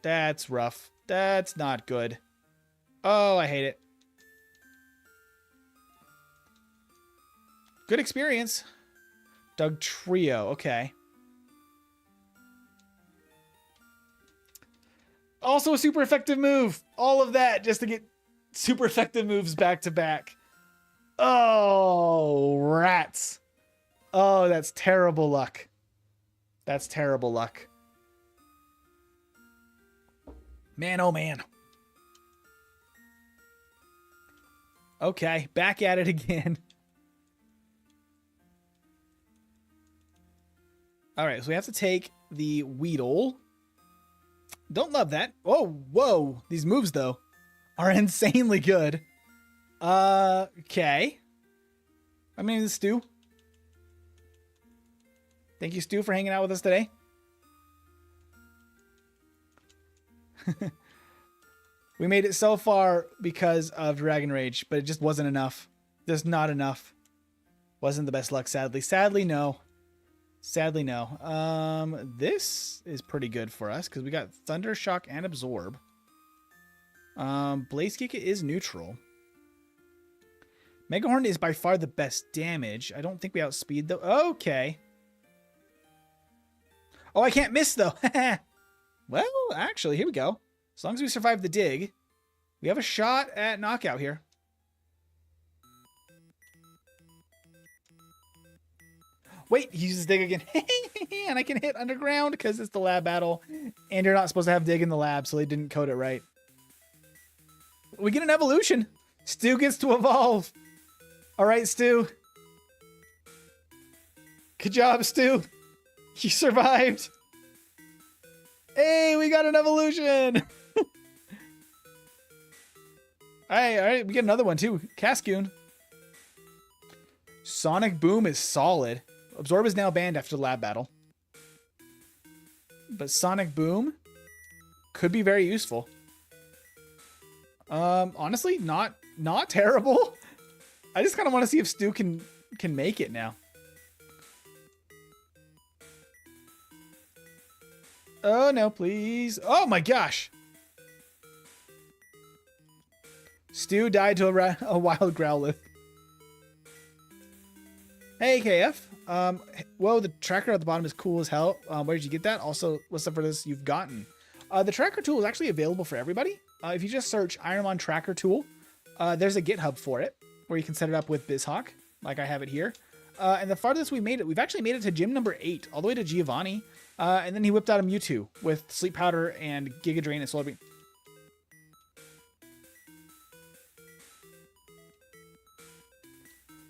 That's rough. That's not good. Oh, I hate it. Good experience. Doug Trio. Okay. Also a super effective move. All of that just to get super effective moves back to back. Oh, rats. Oh, that's terrible luck. That's terrible luck. Man, oh man. Okay, back at it again. All right, so we have to take the Weedle. Don't love that. Oh, whoa. These moves, though, are insanely good. Okay. My name is Stu. Thank you, Stu, for hanging out with us today. We made it so far because of Dragon Rage, but it just wasn't enough. Just not enough. Wasn't the best luck, sadly. Sadly, no. Sadly, no. This is pretty good for us because we got Thunder, Shock, and Absorb. Blaze Kick is neutral. Mega Horn is by far the best damage. I don't think we outspeed though. Okay. Oh, I can't miss though. Well, actually, here we go. As long as we survive the dig, we have a shot at knockout here. Wait, he uses dig again. And I can hit underground because it's the lab battle. And you're not supposed to have dig in the lab, so they didn't code it right. We get an evolution. Stu gets to evolve. All right, Stu. Good job, Stu. You survived. Hey, we got an evolution. All right, we get another one too. Cascoon. Sonic Boom is solid. Absorb is now banned after the lab battle. But Sonic Boom could be very useful. Honestly, not terrible. I just kind of want to see if Stu can make it now. Oh no, please. Oh my gosh. Stu died to a wild Growlithe. Hey, KF. Whoa, the tracker at the bottom is cool as hell. Where did you get that? Also, what's up for this you've gotten? The tracker tool is actually available for everybody. If you just search Ironmon tracker tool, there's a GitHub for it where you can set it up with BizHawk, like I have it here. And the farthest we made it, we've actually made it to gym number 8, all the way to Giovanni. And then he whipped out a Mewtwo with Sleep Powder and Giga Drain and Solar Beam.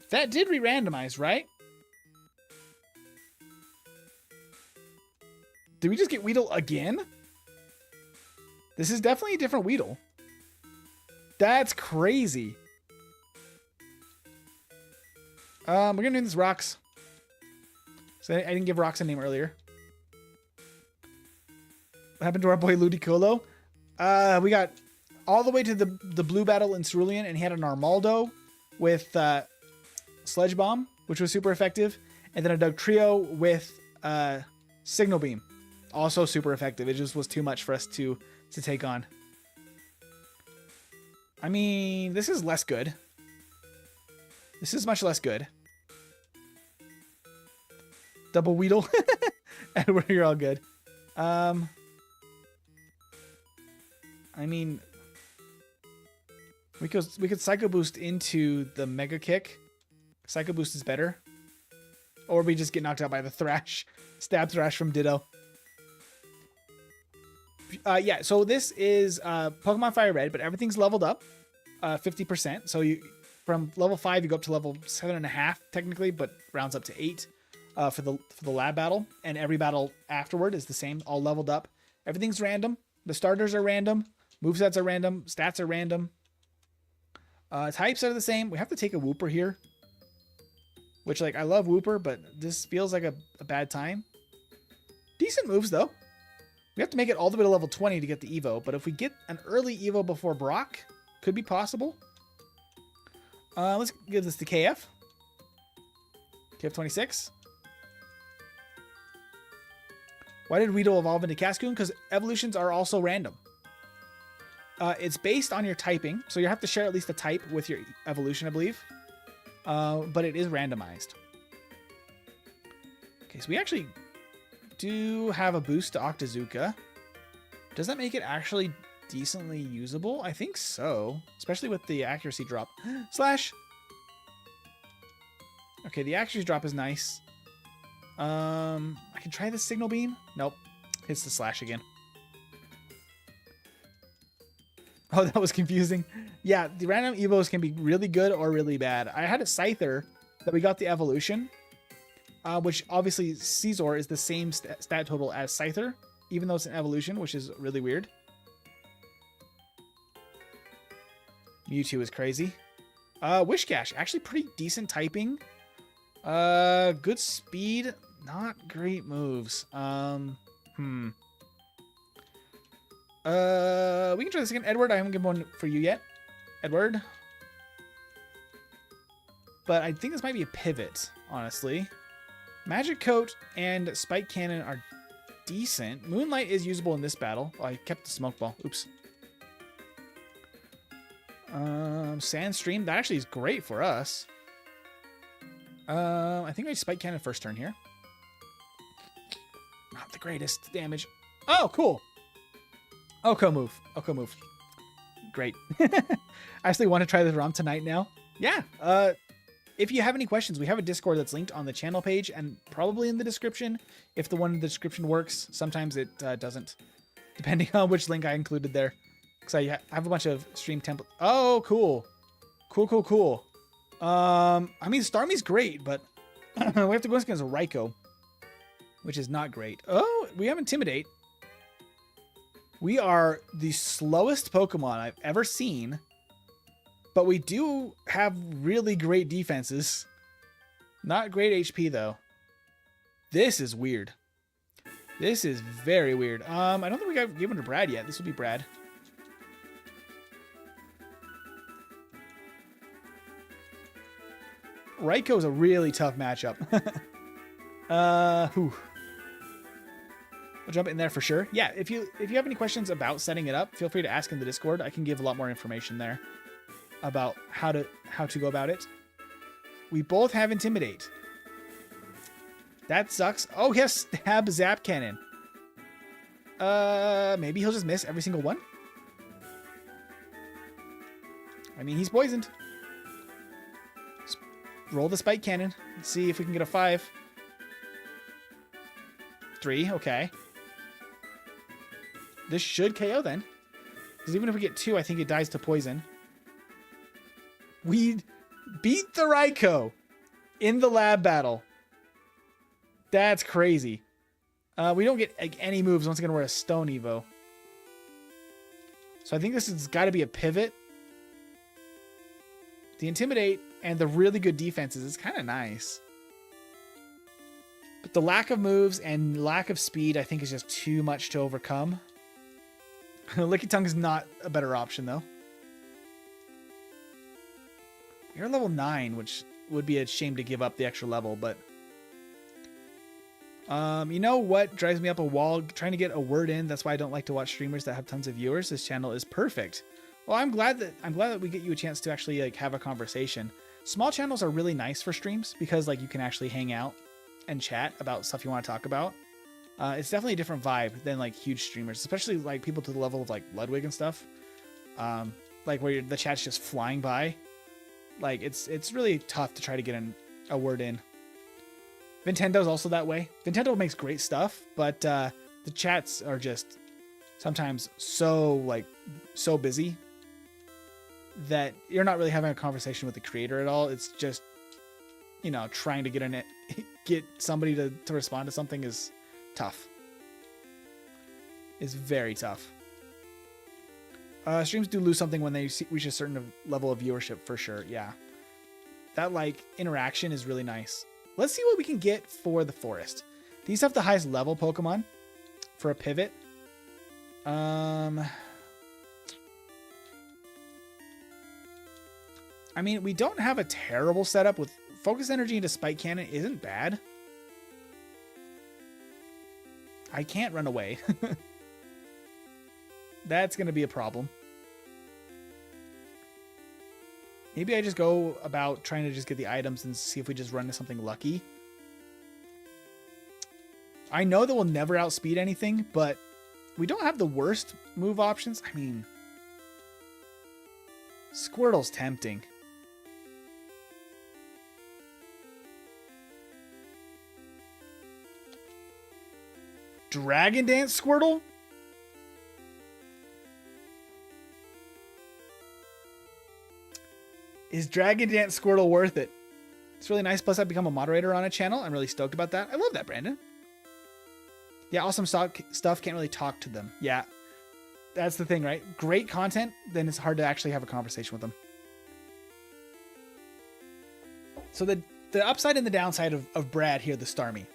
That did re-randomize, right? Did we just get Weedle again? This is definitely a different Weedle. That's crazy. We're gonna name this Rocks. So I didn't give Rocks a name earlier. What happened to our boy Ludicolo? We got all the way to the blue battle in Cerulean, and he had an Armaldo with Sledge Bomb, which was super effective, and then a Dugtrio with Signal Beam, also super effective. It just was too much for us to take on. I mean, this is less good. This is much less good. Double Weedle. Edward, you're all good. I mean, we could Psycho Boost into the Mega Kick. Psycho Boost is better. Or we just get knocked out by the Thrash. Stab Thrash from Ditto. Yeah, so this is Pokemon FireRed, but everything's leveled up 50%. So you from level 5, you go up to level 7.5 technically, but rounds up to 8 for the lab battle. And every battle afterward is the same, all leveled up. Everything's random. The starters are random. Movesets are random. Stats are random. Types are the same. We have to take a Wooper here. Which, like, I love Wooper, but this feels like a bad time. Decent moves, though. We have to make it all the way to level 20 to get the Evo, but if we get an early Evo before Brock, could be possible. Let's give this to KF. KF26. Why did Weedle evolve into Cascoon? Because evolutions are also random. It's based on your typing, so you have to share at least a type with your evolution, I believe. But it is randomized. Okay, so we actually do have a boost to Octazooka. Does that make it actually decently usable? I think so, especially with the accuracy drop. Slash! Okay, the accuracy drop is nice. I can try the Signal Beam. Nope. Hits the Slash again. Oh, that was confusing. Yeah, the random Evos can be really good or really bad. I had a Scyther that we got the evolution, which obviously Caesar is the same stat total as Scyther, even though it's an evolution, which is really weird. Mewtwo is crazy. Wishcash, actually pretty decent typing. Good speed, not great moves. We can try this again. Edward, I haven't given one for you yet. Edward. But I think this might be a pivot, honestly. Magic Coat and Spike Cannon are decent. Moonlight is usable in this battle. Oh, I kept the Smoke Ball. Oops. Sandstream, that actually is great for us. I think I Spike Cannon first turn here. Not the greatest damage. Oh, cool. Oko move. Oko move. Great. I actually want to try this ROM tonight now. Yeah. If you have any questions, we have a Discord that's linked on the channel page and probably in the description. If the one in the description works, sometimes it doesn't, depending on which link I included there. Because I have a bunch of stream templates. Oh, cool. Cool, cool, cool. I mean, Starmie's great, but we have to go against Raikou, which is not great. Oh, we have Intimidate. We are the slowest Pokemon I've ever seen But we do have really great defenses. Not great HP, though. This is weird. This is very weird. I don't think we got given to Brad yet. This will be Brad. Raikou is a really tough matchup. I'll jump in there for sure. Yeah, if you have any questions about setting it up, feel free to ask in the Discord. I can give a lot more information there about how to go about it. We both have Intimidate. That sucks. Oh, he has Stab Zap Cannon. Maybe he'll just miss every single one. I mean, he's poisoned. Roll the Spike Cannon. Let's see if we can get a 5. 3, okay. This should KO then. Because even if we get 2, I think it dies to poison. We beat the Raikou in the lab battle. That's crazy. We don't get like, any moves once again. We're a Stone Evo. So I think this has got to be a pivot. The Intimidate and the really good defenses is kind of nice. But the lack of moves and lack of speed, I think, is just too much to overcome. Licky Tongue is not a better option, though. You're level 9, which would be a shame to give up the extra level, but... you know what drives me up a wall? Trying to get a word in. That's why I don't like to watch streamers that have tons of viewers. This channel is perfect. Well, I'm glad that we get you a chance to actually like have a conversation. Small channels are really nice for streams because like you can actually hang out and chat about stuff you want to talk about. It's definitely a different vibe than like huge streamers, especially like people to the level of like Ludwig and stuff. Like where the chat's just flying by. Like it's really tough to try to get a word in. Nintendo's also that way. Nintendo makes great stuff, but the chats are just sometimes so busy that you're not really having a conversation with the creator at all. It's just, you know, trying to get somebody to respond to something is tough. It's very tough. Streams do lose something when they reach a certain level of viewership for sure. Yeah. That like interaction is really nice. Let's see what we can get for the forest. These have the highest level Pokemon for a pivot. I mean, we don't have a terrible setup with Focus Energy into Spike Cannon isn't bad. I can't run away. That's going to be a problem. Maybe I just go about trying to just get the items and see if we just run into something lucky. I know that we'll never outspeed anything, but we don't have the worst move options. I mean, Squirtle's tempting. Dragon Dance Squirtle? Is Dragon Dance Squirtle worth it? It's really nice. Plus, I've become a moderator on a channel. I'm really stoked about that. I love that, Brandon. Yeah, awesome stuff. Can't really talk to them. Yeah, that's the thing, right? Great content, then it's hard to actually have a conversation with them. So the upside and the downside of Brad here, the Starmie.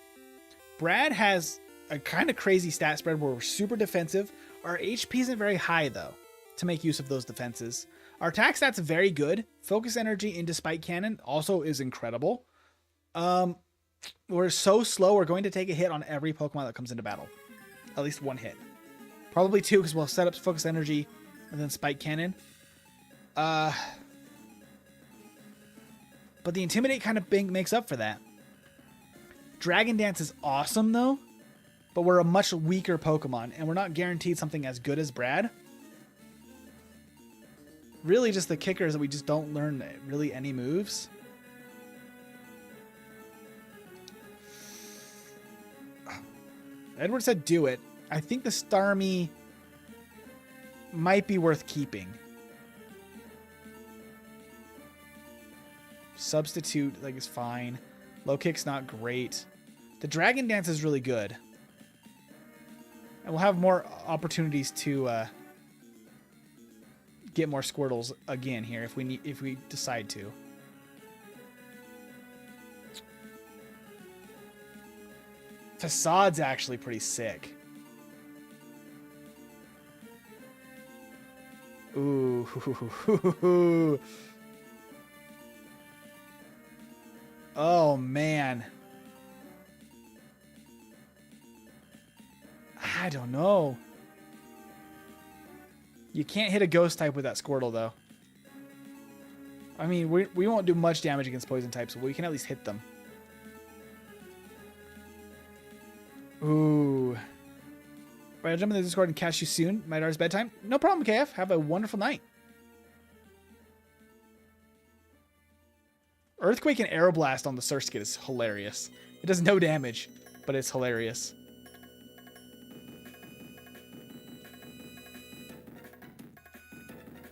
Brad has a kind of crazy stat spread where we're super defensive. Our HP isn't very high, though, to make use of those defenses. Our attack stats are very good. Focus Energy into Spike Cannon also is incredible. We're so slow, we're going to take a hit on every Pokemon that comes into battle. At least one hit. Probably 2, because we'll set up Focus Energy and then Spike Cannon. But the Intimidate kind of makes up for that. Dragon Dance is awesome, though. But we're a much weaker Pokemon, and we're not guaranteed something as good as Brad. Really, just the kicker is that we just don't learn really any moves. Edward said do it. I think the Starmie might be worth keeping. Substitute like is fine. Low kick's not great. The Dragon Dance is really good. And we'll have more opportunities to get more Squirtles again here if we decide to. Facade's actually pretty sick. Ooh. Oh, man. I don't know. You can't hit a ghost type with that Squirtle, though. I mean, we won't do much damage against poison types, but we can at least hit them. Ooh. Right, I'll jump in the Discord and catch you soon. My daughter's bedtime. No problem, KF. Have a wonderful night. Earthquake and Aeroblast on the Surskit is hilarious. It does no damage, but it's hilarious.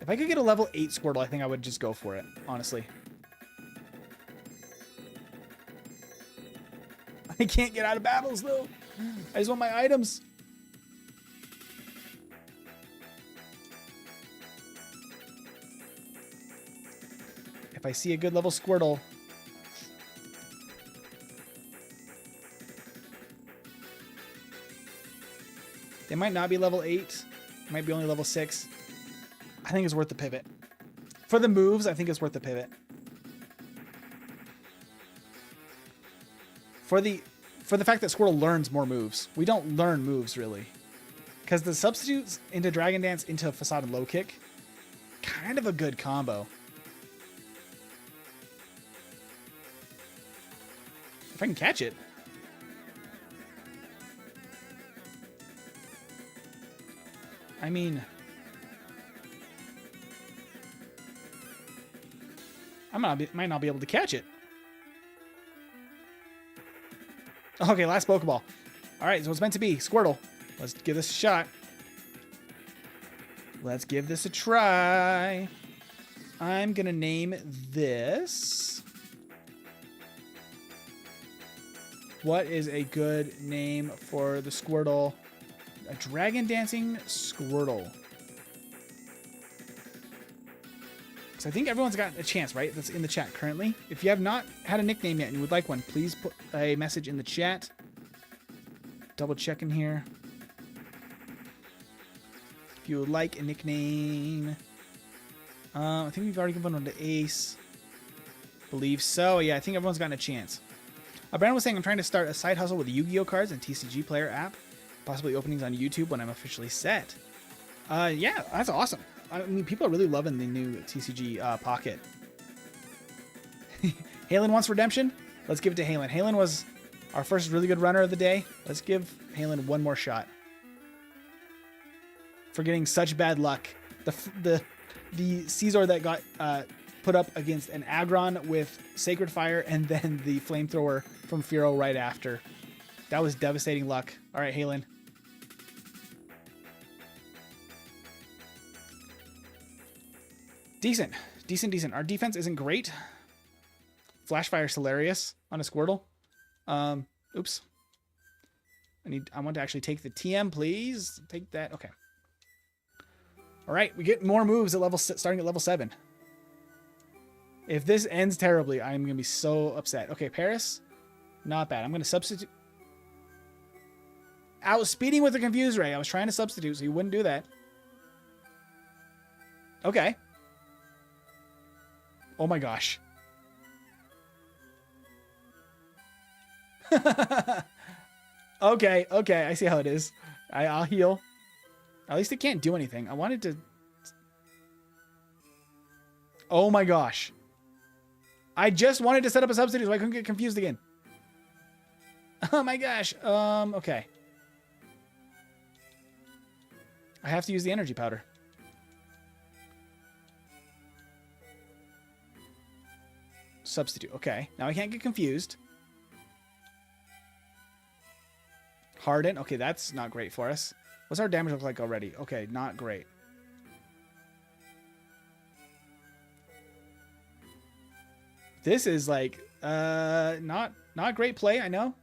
If I could get a level 8 Squirtle, I think I would just go for it, honestly. I can't get out of battles, though. I just want my items. If I see a good level Squirtle. They might not be level 8. Might be only level 6. I think it's worth the pivot. For the moves, I think it's worth the pivot. For the fact that Squirtle learns more moves. We don't learn moves, really. Because the substitutes into Dragon Dance into Facade and Low Kick, kind of a good combo. If I can catch it. I mean, I might not be able to catch it. Okay, last Pokeball. All right, so it's meant to be. Squirtle. Let's give this a shot. Let's give this a try. I'm going to name this. What is a good name for the Squirtle? A Dragon Dancing Squirtle. So I think everyone's got a chance, right? That's in the chat currently. If you have not had a nickname yet and you would like one, please put a message in the chat. Double checking here. If you would like a nickname. I think we've already given one to Ace. Believe so. Yeah, I think everyone's gotten a chance. Brandon was saying, I'm trying to start a side hustle with Yu-Gi-Oh cards and TCG Player app. Possibly openings on YouTube when I'm officially set. Yeah, that's awesome. I mean, people are really loving the new TCG Pocket. Halen wants redemption. Let's give it to Halen. Halen was our first really good runner of the day. Let's give Halen one more shot. For getting such bad luck. The Caesar that got put up against an Aggron with Sacred Fire and then the Flamethrower from Fearow right after. That was devastating luck. All right, Halen. Decent. Our defense isn't great. Flash Fire's hilarious on a Squirtle. Oops. I want to actually take the TM, please. Take that. Okay. All right, we get more moves at starting at level 7. If this ends terribly, I'm going to be so upset. Okay, Paris. Not bad. I'm going to substitute. Outspeeding with the Confuse Ray. I was trying to substitute, so you wouldn't do that. Okay. Oh my gosh. Okay, I see how it is. I'll heal. At least it can't do anything. I wanted to... Oh my gosh. I just wanted to set up a substitute so I couldn't get confused again. Oh my gosh. Okay. I have to use the energy powder. Substitute. Okay. Now I can't get confused. Harden. Okay, that's not great for us. What's our damage look like already? Okay, not great. This is like not great play, I know.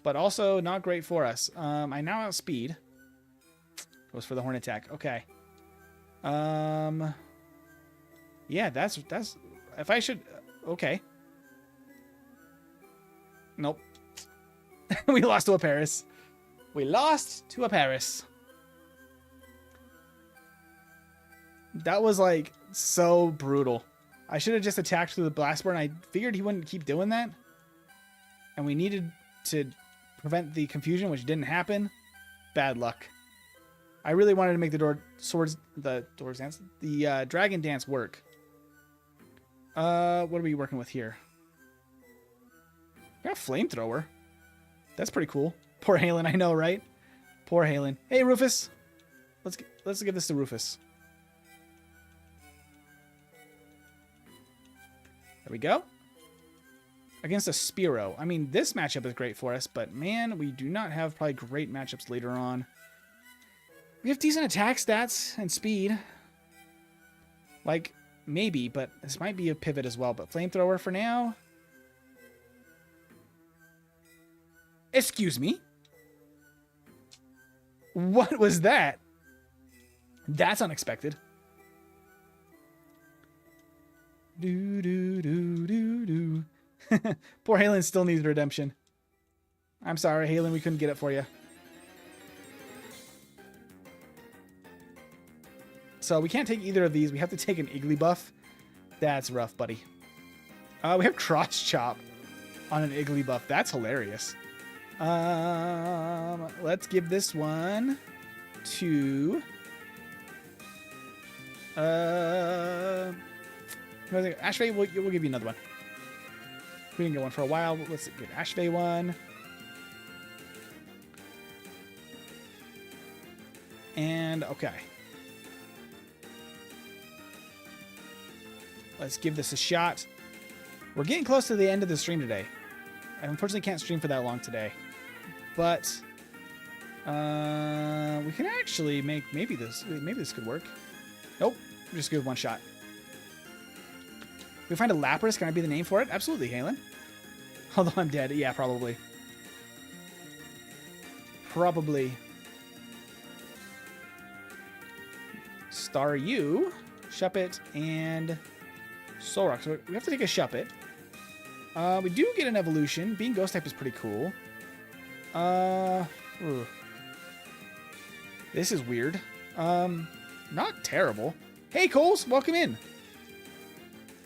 But also not great for us. I now outspeed. Goes for the horn attack. Okay. Yeah, that's if I should. Okay. Nope. We lost to a Paris. We lost to a Paris. That was like so brutal. I should have just attacked through the blast burn. I figured he wouldn't keep doing that. And we needed to prevent the confusion, which didn't happen. Bad luck. I really wanted to make the dragon dance work. What are we working with here? We got a flamethrower. That's pretty cool. Poor Halen, I know, right? Poor Halen. Hey, Rufus. Let's give this to Rufus. There we go. Against a Spiro. I mean, this matchup is great for us, but man, we do not have probably great matchups later on. We have decent attack stats and speed. Like, maybe, but this might be a pivot as well. But flamethrower for now. Excuse me? What was that? That's unexpected. Do do do do do. Poor Halen still needs redemption. I'm sorry, Halen, we couldn't get it for you. So we can't take either of these. We have to take an Iggly buff. That's rough, buddy. We have cross chop on an Iggly buff. That's hilarious. Let's give this one to Ashvay. We'll give you another one. We didn't get one for a while. Let's get Ashvay one. And okay. Let's give this a shot. We're getting close to the end of the stream today. I unfortunately can't stream for that long today. But we can actually make maybe this could work. Nope. We're just give one shot. If we find a Lapras, can I be the name for it? Absolutely, Halen. Although I'm dead. Yeah, probably. Probably. Staryu, Shuppet, and Solrock. So we have to take a Shuppet. We do get an evolution. Being Ghost type is pretty cool. This is weird. Not terrible. Hey, Coles, welcome in.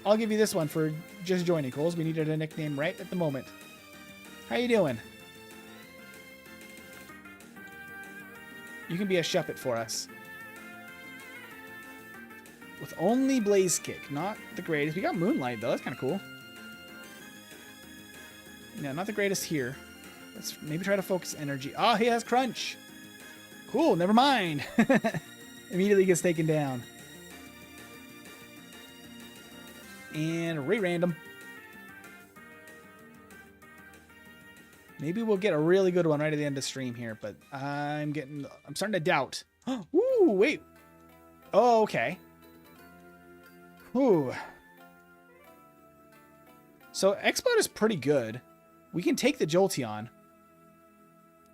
I'll give you this one for just joining, Coles. We needed a nickname right at the moment. How you doing? You can be a Shuppet for us. With only Blaze Kick. Not the greatest. We got Moonlight, though. That's kind of cool. Yeah, not the greatest here. Let's maybe try to focus energy. Oh, he has Crunch. Cool, never mind. Immediately gets taken down. And re-random. Maybe we'll get a really good one right at the end of the stream here, but I'm starting to doubt. Ooh, wait. Oh, okay. Ooh. So Exploud is pretty good. We can take the Jolteon.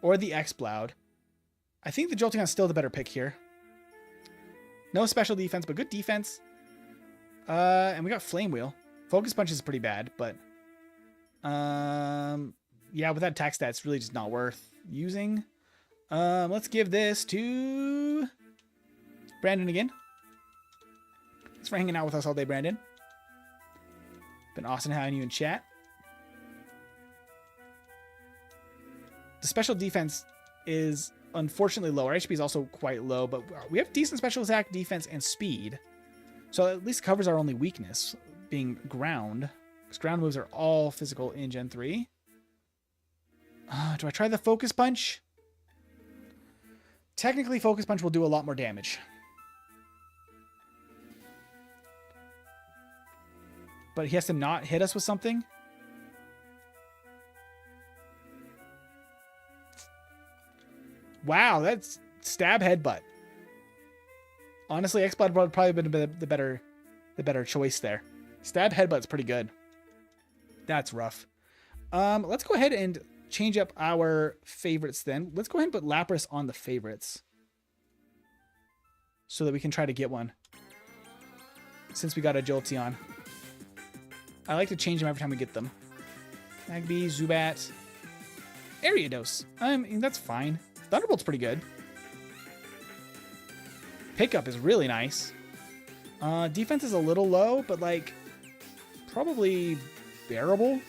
Or the Exploud. I think the Jolteon is still the better pick here. No special defense, but good defense. And we got Flame Wheel. Focus Punch is pretty bad, but yeah, with that attack stat, it's really just not worth using. Let's give this to Brandon again. Thanks for hanging out with us all day, Brandon. Been awesome having you in chat. The special defense is unfortunately low. Our HP is also quite low, but we have decent special attack, defense, and speed. So at least covers our only weakness, being ground. Because ground moves are all physical in Gen 3. Do I try the Focus Punch? Technically, Focus Punch will do a lot more damage. But he has to not hit us with something. Wow, that's Stab Headbutt. Honestly, Exploud would probably been the better choice there. Stab Headbutt's pretty good. That's rough. Let's go ahead and change up our favorites then. Let's go ahead and put Lapras on the favorites. so that we can try to get one. Since we got Agility on. I like to change them every time we get them. Magby, Zubat, Ariados. I mean, that's fine. Thunderbolt's pretty good. Pickup is really nice. Defense is a little low, but like probably bearable.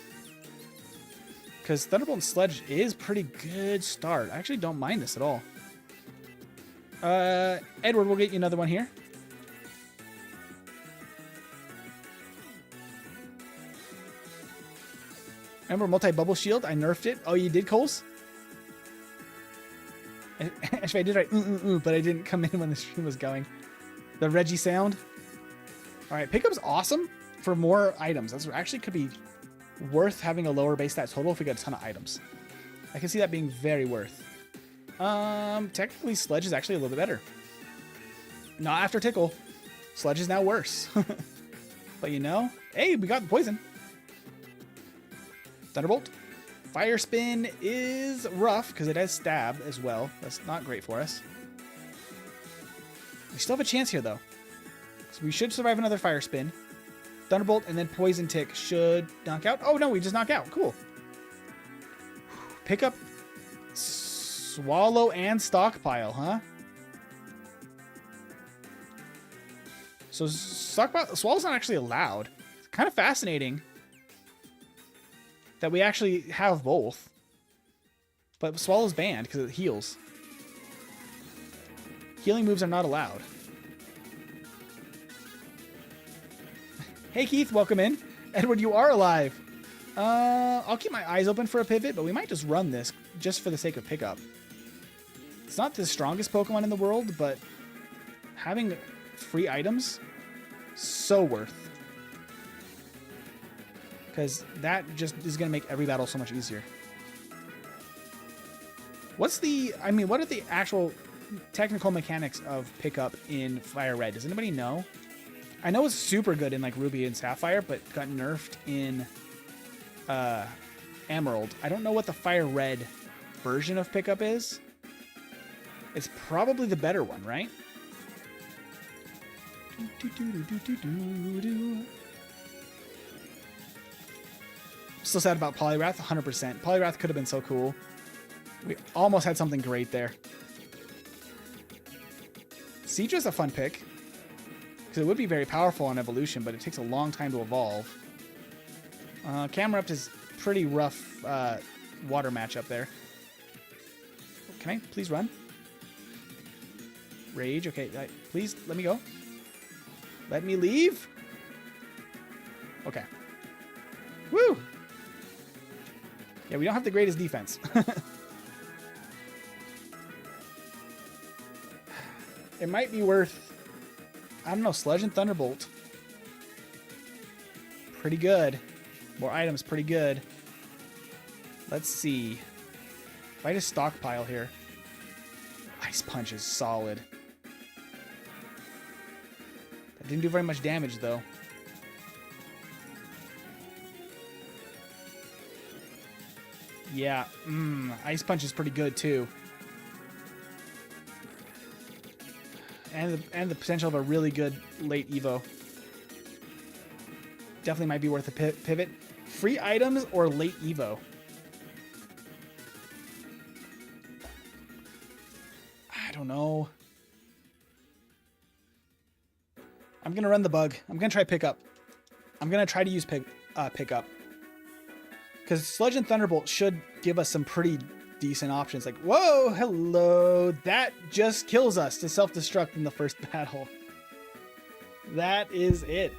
Because Thunderbolt and Sledge is pretty good start. I actually don't mind this at all. Edward, we'll get you another one here. Remember multi-bubble shield? I nerfed it. Oh, you did, Coles? Actually, I did right, but I didn't come in when the stream was going. The Reggie sound. All right, pickup's awesome for more items. That's actually could be worth having a lower base stat total if we got a ton of items. I can see that being very worth. Technically, Sledge is actually a little bit better. Not after Tickle. Sledge is now worse. But you know, hey, we got the poison. Thunderbolt. Fire Spin is rough because it has Stab as well. That's not great for us. We still have a chance here, though. So we should survive another Fire Spin. Thunderbolt and then Poison Tick should knock out. Oh, no, we just knock out. Cool. Pick up Swallow and Stockpile, huh? So Swallow's not actually allowed. It's kind of fascinating that we actually have both. But Swallow's banned because it heals. Healing moves are not allowed. Hey Keith, welcome in. Edward, you are alive. I'll keep my eyes open for a pivot, but we might just run this just for the sake of pickup. It's not the strongest Pokemon in the world, but having free items, so worth. Because that just is going to make every battle so much easier. What are the actual technical mechanics of pickup in Fire Red? Does anybody know? I know it's super good in like Ruby and Sapphire, but got nerfed in Emerald. I don't know what the Fire Red version of pickup is. It's probably the better one, right? Still sad about Poliwrath, 100%. Poliwrath could have been so cool. We almost had something great there. Seadra's a fun pick. Because it would be very powerful on evolution, but it takes a long time to evolve. Camerupt is pretty rough water matchup there. Can I please run? Rage, okay. Please let me go. Let me leave. Okay. Woo! Yeah, we don't have the greatest defense. It might be worth, I don't know, Sledge and Thunderbolt. Pretty good. More items, pretty good. Let's see. If I just stockpile here. Ice Punch is solid. That didn't do very much damage, though. Yeah, Ice Punch is pretty good, too. And the potential of a really good late Evo. Definitely might be worth a pivot. Free items or late Evo? I don't know. I'm going to run the bug. I'm going to try pickup. I'm going to try to use pickup. Because Sludge and Thunderbolt should give us some pretty decent options. Like, whoa, hello. That just kills us to self-destruct in the first battle. That is it.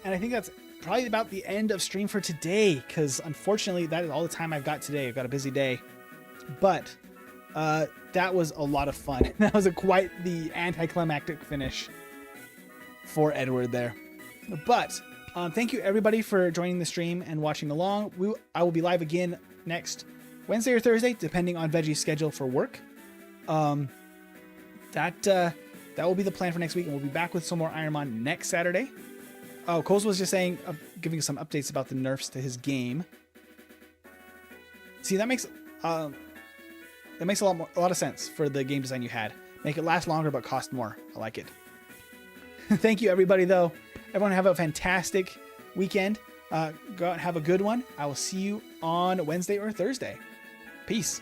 And I think that's probably about the end of stream for today. Because unfortunately, that is all the time I've got today. I've got a busy day. But that was a lot of fun. That was quite the anticlimactic finish for Edward there. But thank you everybody for joining the stream and watching along. I will be live again next Wednesday or Thursday, depending on Veggie's schedule for work. That will be the plan for next week, and we'll be back with some more Ironmon next Saturday. Oh, Coles was just saying, giving us some updates about the nerfs to his game. See, that makes a lot of sense for the game design you had. Make it last longer, but cost more. I like it. Thank you, everybody, though. Everyone have a fantastic weekend. Go out and have a good one. I will see you on Wednesday or Thursday. Peace.